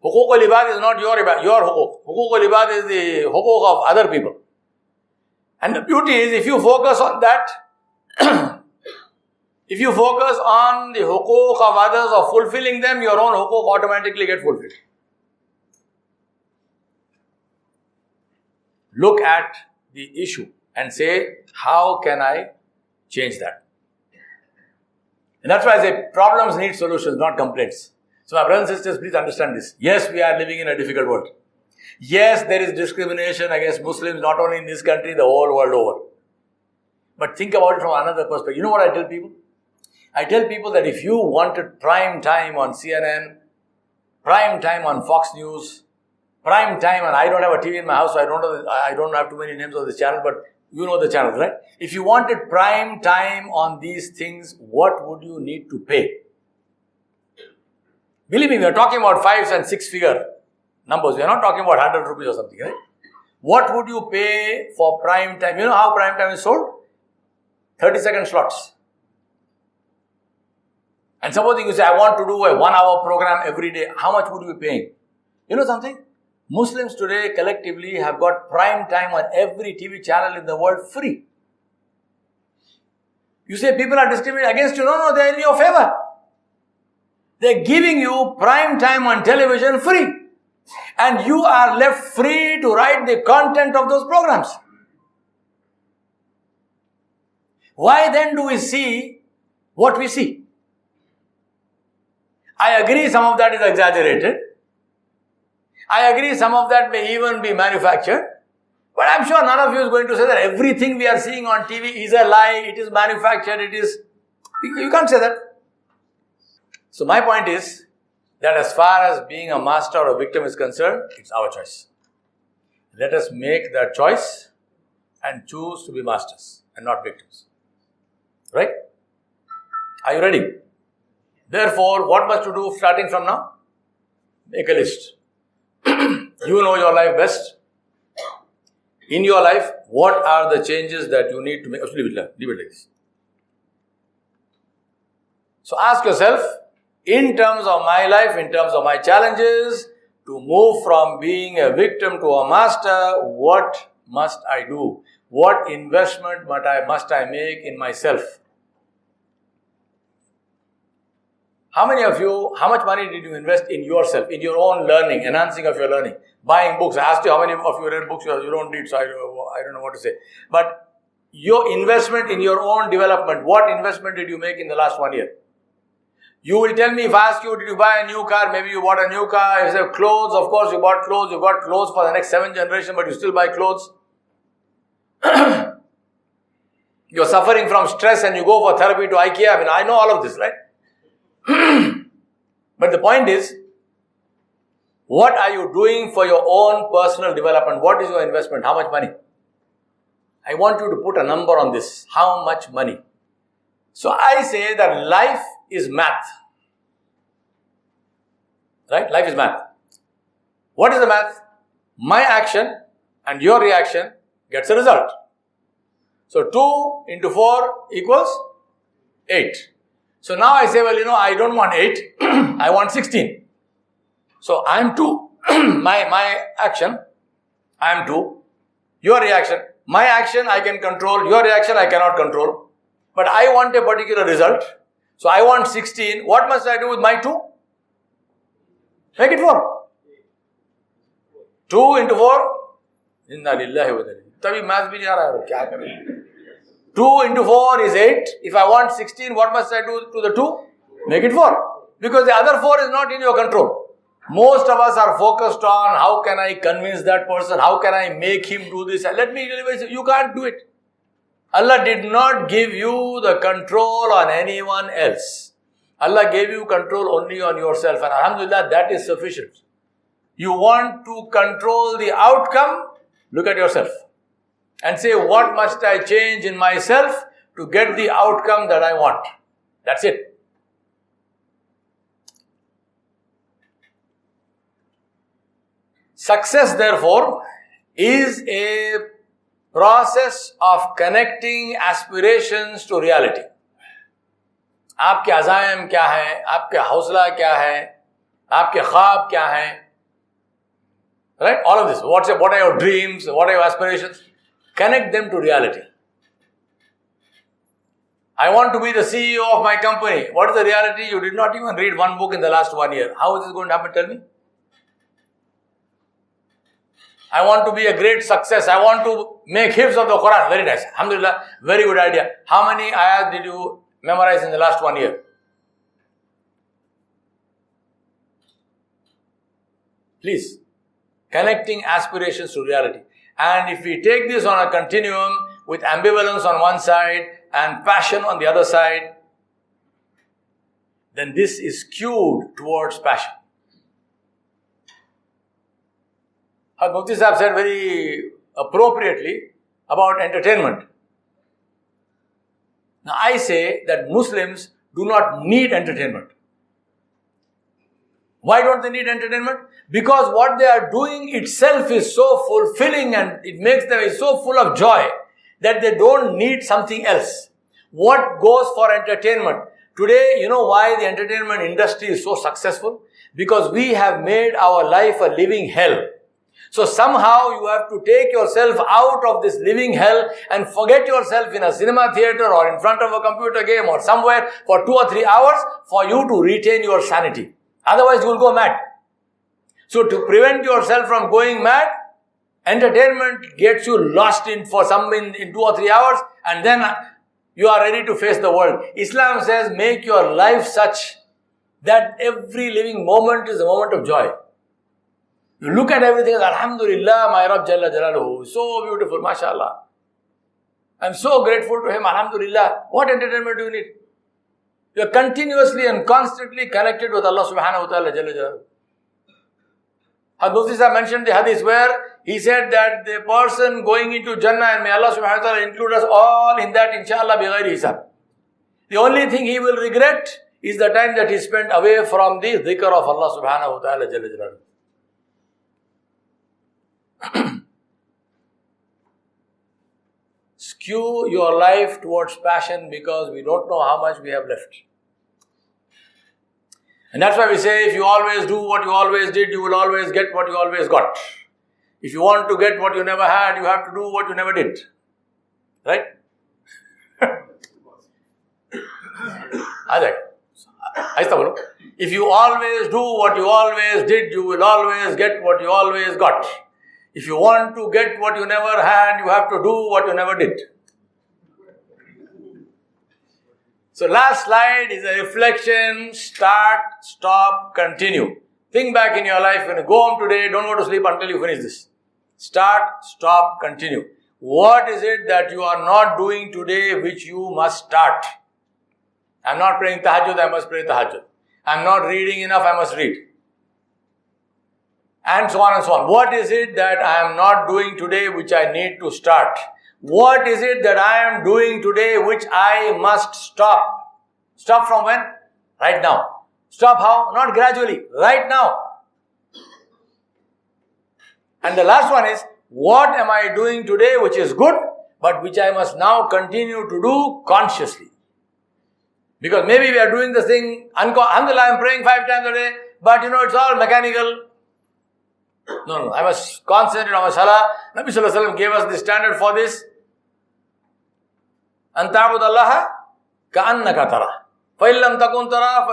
हुकूक वल इबाद is not your hukuk. Hukuk wal ibad is the hukuk of other people. And the beauty is, if you focus on that, if you focus on the hukuk of others or fulfilling them, your own hukuk automatically get fulfilled. Look at the issue and say, how can I change that? And that's why I say problems need solutions, not complaints. So my brothers and sisters, please understand this. Yes, we are living in a difficult world. Yes, there is discrimination against Muslims, not only in this country, the whole world over. But think about it from another perspective. You know what I tell people? I tell people that if you wanted prime time on CNN, prime time on Fox News, prime time, and I don't have a TV in my house, so I don't have too many names of this channel, but you know the channels, right? If you wanted prime time on these things, what would you need to pay? Believe me, we are talking about 5 and 6 figure numbers. We are not talking about 100 rupees or something, right? What would you pay for prime time? You know how prime time is sold? 30-second slots. And supposing you say, I want to do a 1-hour program every day, how much would you be paying? You know something? Muslims today collectively have got prime time on every TV channel in the world free. You say people are discriminating against you. No, they are in your favor. They are giving you prime time on television free. And you are left free to write the content of those programs. Why then do we see what we see? I agree some of that is exaggerated. I agree some of that may even be manufactured. But I'm sure none of you is going to say that everything we are seeing on TV is a lie, it is manufactured, it is... You can't say that. So my point is that as far as being a master or a victim is concerned, it's our choice. Let us make that choice and choose to be masters and not victims. Right? Are you ready? Therefore, what must you do starting from now? Make a list. You know your life best. In your life, what are the changes that you need to make? Leave it like this. So ask yourself, in terms of my life, in terms of my challenges, to move from being a victim to a master, what must I do? What investment must I make in myself? How many of you, how much money did you invest in yourself, in your own learning, enhancing of your learning? Buying books. I asked you how many of you read books. You don't read, so I don't know what to say. But your investment in your own development, what investment did you make in the last 1 year? You will tell me, if I ask you, did you buy a new car? Maybe you bought a new car. If you say clothes, of course you bought clothes. You got clothes for the next 7 generations, but you still buy clothes. You're suffering from stress and you go for therapy to IKEA. I mean, I know all of this, right? But the point is, what are you doing for your own personal development? What is your investment? How much money? I want you to put a number on this. How much money? So I say that life is math. Right? Life is math. What is the math? My action and your reaction gets a result. So 2 into 4 equals 8. So now I say, well, I don't want 8, I want 16. So I am 2. My action, I am 2. Your reaction, My action I can control, your reaction I cannot control. But I want a particular result. So I want 16. What must I do with my 2? Make it 4. 2 into 4. Inna lillahi wa inna ilaihi. Tabhi math bhi nahi aa raha hai. Kya kare? 2 into 4 is 8. If I want 16, what must I do to the 2? Make it 4. Because the other 4 is not in your control. Most of us are focused on how can I convince that person, how can I make him do this. Let me tell you, you can't do it. Allah did not give you the control on anyone else. Allah gave you control only on yourself, and alhamdulillah, that is sufficient. You want to control the outcome? Look at yourself and say, what must I change in myself to get the outcome that I want? That's it. Success, therefore, is a process of connecting aspirations to reality. आपके अज़ाइम क्या हैं, आपके हौसला क्या है, आपके ख्वाब क्या हैं, right? All of this. What are your dreams? What are your aspirations? Connect them to reality. I want to be the CEO of my company. What is the reality? You did not even read one book in the last 1 year. How is this going to happen? Tell me. I want to be a great success. I want to make hifz of the Quran. Very nice. Alhamdulillah. Very good idea. How many ayat did you memorize in the last 1 year? Please. Connecting aspirations to reality. And if we take this on a continuum with ambivalence on one side and passion on the other side, then this is skewed towards passion. Mufti Sahib said very appropriately about entertainment. Now I say that Muslims do not need entertainment. Why don't they need entertainment? Because what they are doing itself is so fulfilling and it makes them so full of joy that they don't need something else. What goes for entertainment? Today, you know why the entertainment industry is so successful? Because we have made our life a living hell. So somehow you have to take yourself out of this living hell and forget yourself in a cinema theater or in front of a computer game or somewhere for 2 or 3 hours for you to retain your sanity. Otherwise you will go mad. So to prevent yourself from going mad, entertainment gets you lost in 2 or 3 hours and then you are ready to face the world. Islam says make your life such that every living moment is a moment of joy. You look at everything as Alhamdulillah, my Rabb Jalla Jalaluhu, so beautiful, mashallah. I'm so grateful to him, Alhamdulillah. What entertainment do you need? You are continuously and constantly connected with Allah subhanahu wa ta'ala Jalla Jalaluhu. Mufti Sahib mentioned the hadith where he said that the person going into Jannah, and may Allah subhanahu wa ta'ala include us all in that, inshallah, bi ghairi hisab. The only thing he will regret is the time that he spent away from the dhikr of Allah subhanahu wa ta'ala Jalla Jalaluhu. Skew your life towards passion because we don't know how much we have left. And that's why we say if you always do what you always did, you will always get what you always got. If you want to get what you never had, you have to do what you never did. Right? If you always do what you always did, you will always get what you always got. If you want to get what you never had, you have to do what you never did. So last slide is a reflection. Start, stop, continue. Think back in your life. When you go home today, don't go to sleep until you finish this. Start, stop, continue. What is it that you are not doing today which you must start? I'm not praying tahajjud, I must pray tahajjud. I'm not reading enough, I must read. And so on and so on. What is it that I am not doing today which I need to start? What is it that I am doing today which I must stop? Stop from when? Right now. Stop how? Not gradually. Right now. And the last one is, what am I doing today which is good, but which I must now continue to do consciously? Because maybe we are doing this thing, alhamdulillah, I'm praying 5 times a day, but it's all mechanical. No, I must concentrate on my salah. Nabi Sallallahu Alaihi Wasallam gave us the standard for this. أن تعبد الله كأنك ترى فإن لم تكن ترى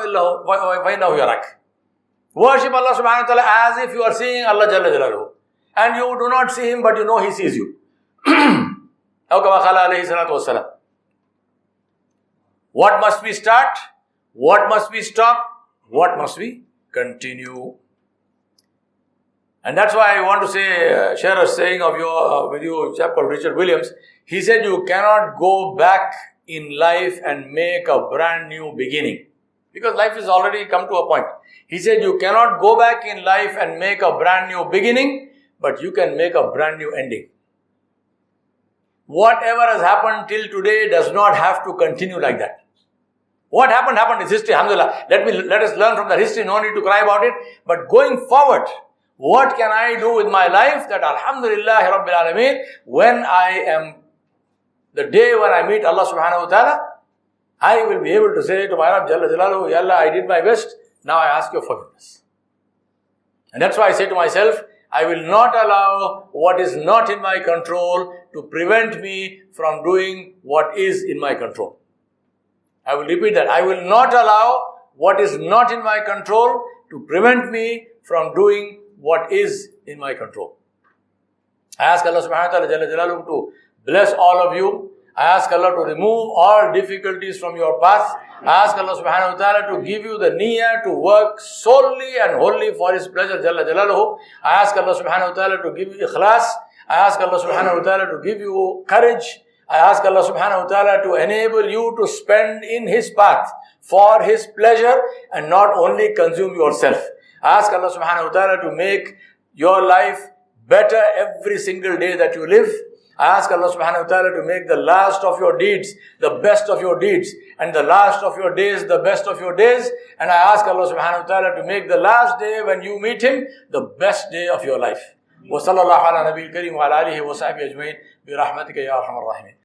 فإنه يراك. Worship Allah subhanahu wa ta'ala as if you are seeing Allah Jalla Jalaluhu. And you do not see Him, but you know He sees you. أو كما قال عليه الصلاة والسلام. What must we start? What must we stop? What must we continue? And that's why I want to say, share a saying of with you, a chap called Richard Williams. He said, you cannot go back in life and make a brand new beginning. Because life has already come to a point. He said, you cannot go back in life and make a brand new beginning, but you can make a brand new ending. Whatever has happened till today does not have to continue like that. What happened is history, alhamdulillah. Let us learn from that history, no need to cry about it. But going forward, what can I do with my life that alhamdulillah Rabbil Alameen, the day when I meet Allah subhanahu wa ta'ala, I will be able to say to my Rabb Jalla Jalaluhu, Ya Allah, I did my best, now I ask your forgiveness. And that's why I say to myself, I will not allow what is not in my control to prevent me from doing what is in my control. I will repeat that. I will not allow what is not in my control to prevent me from doing what is in my control. I ask Allah subhanahu wa ta'ala Jalla Jalaluhu to bless all of you. I ask Allah to remove all difficulties from your path. I ask Allah subhanahu wa ta'ala to give you the niyyah to work solely and wholly for His pleasure Jalla Jalaluhu. I ask Allah subhanahu wa ta'ala to give you ikhlas. I ask Allah subhanahu wa ta'ala to give you courage. I ask Allah subhanahu wa ta'ala to enable you to spend in His path for His pleasure and not only consume yourself. I ask Allah subhanahu wa ta'ala to make your life better every single day that you live. I ask Allah subhanahu wa ta'ala to make the last of your deeds the best of your deeds and the last of your days the best of your days. And I ask Allah subhanahu wa ta'ala to make the last day when you meet Him the best day of your life. وصلى الله على نبي الكريم وعلى آله وصحبه أجمعين برحمتك يا أرحم الراحمين.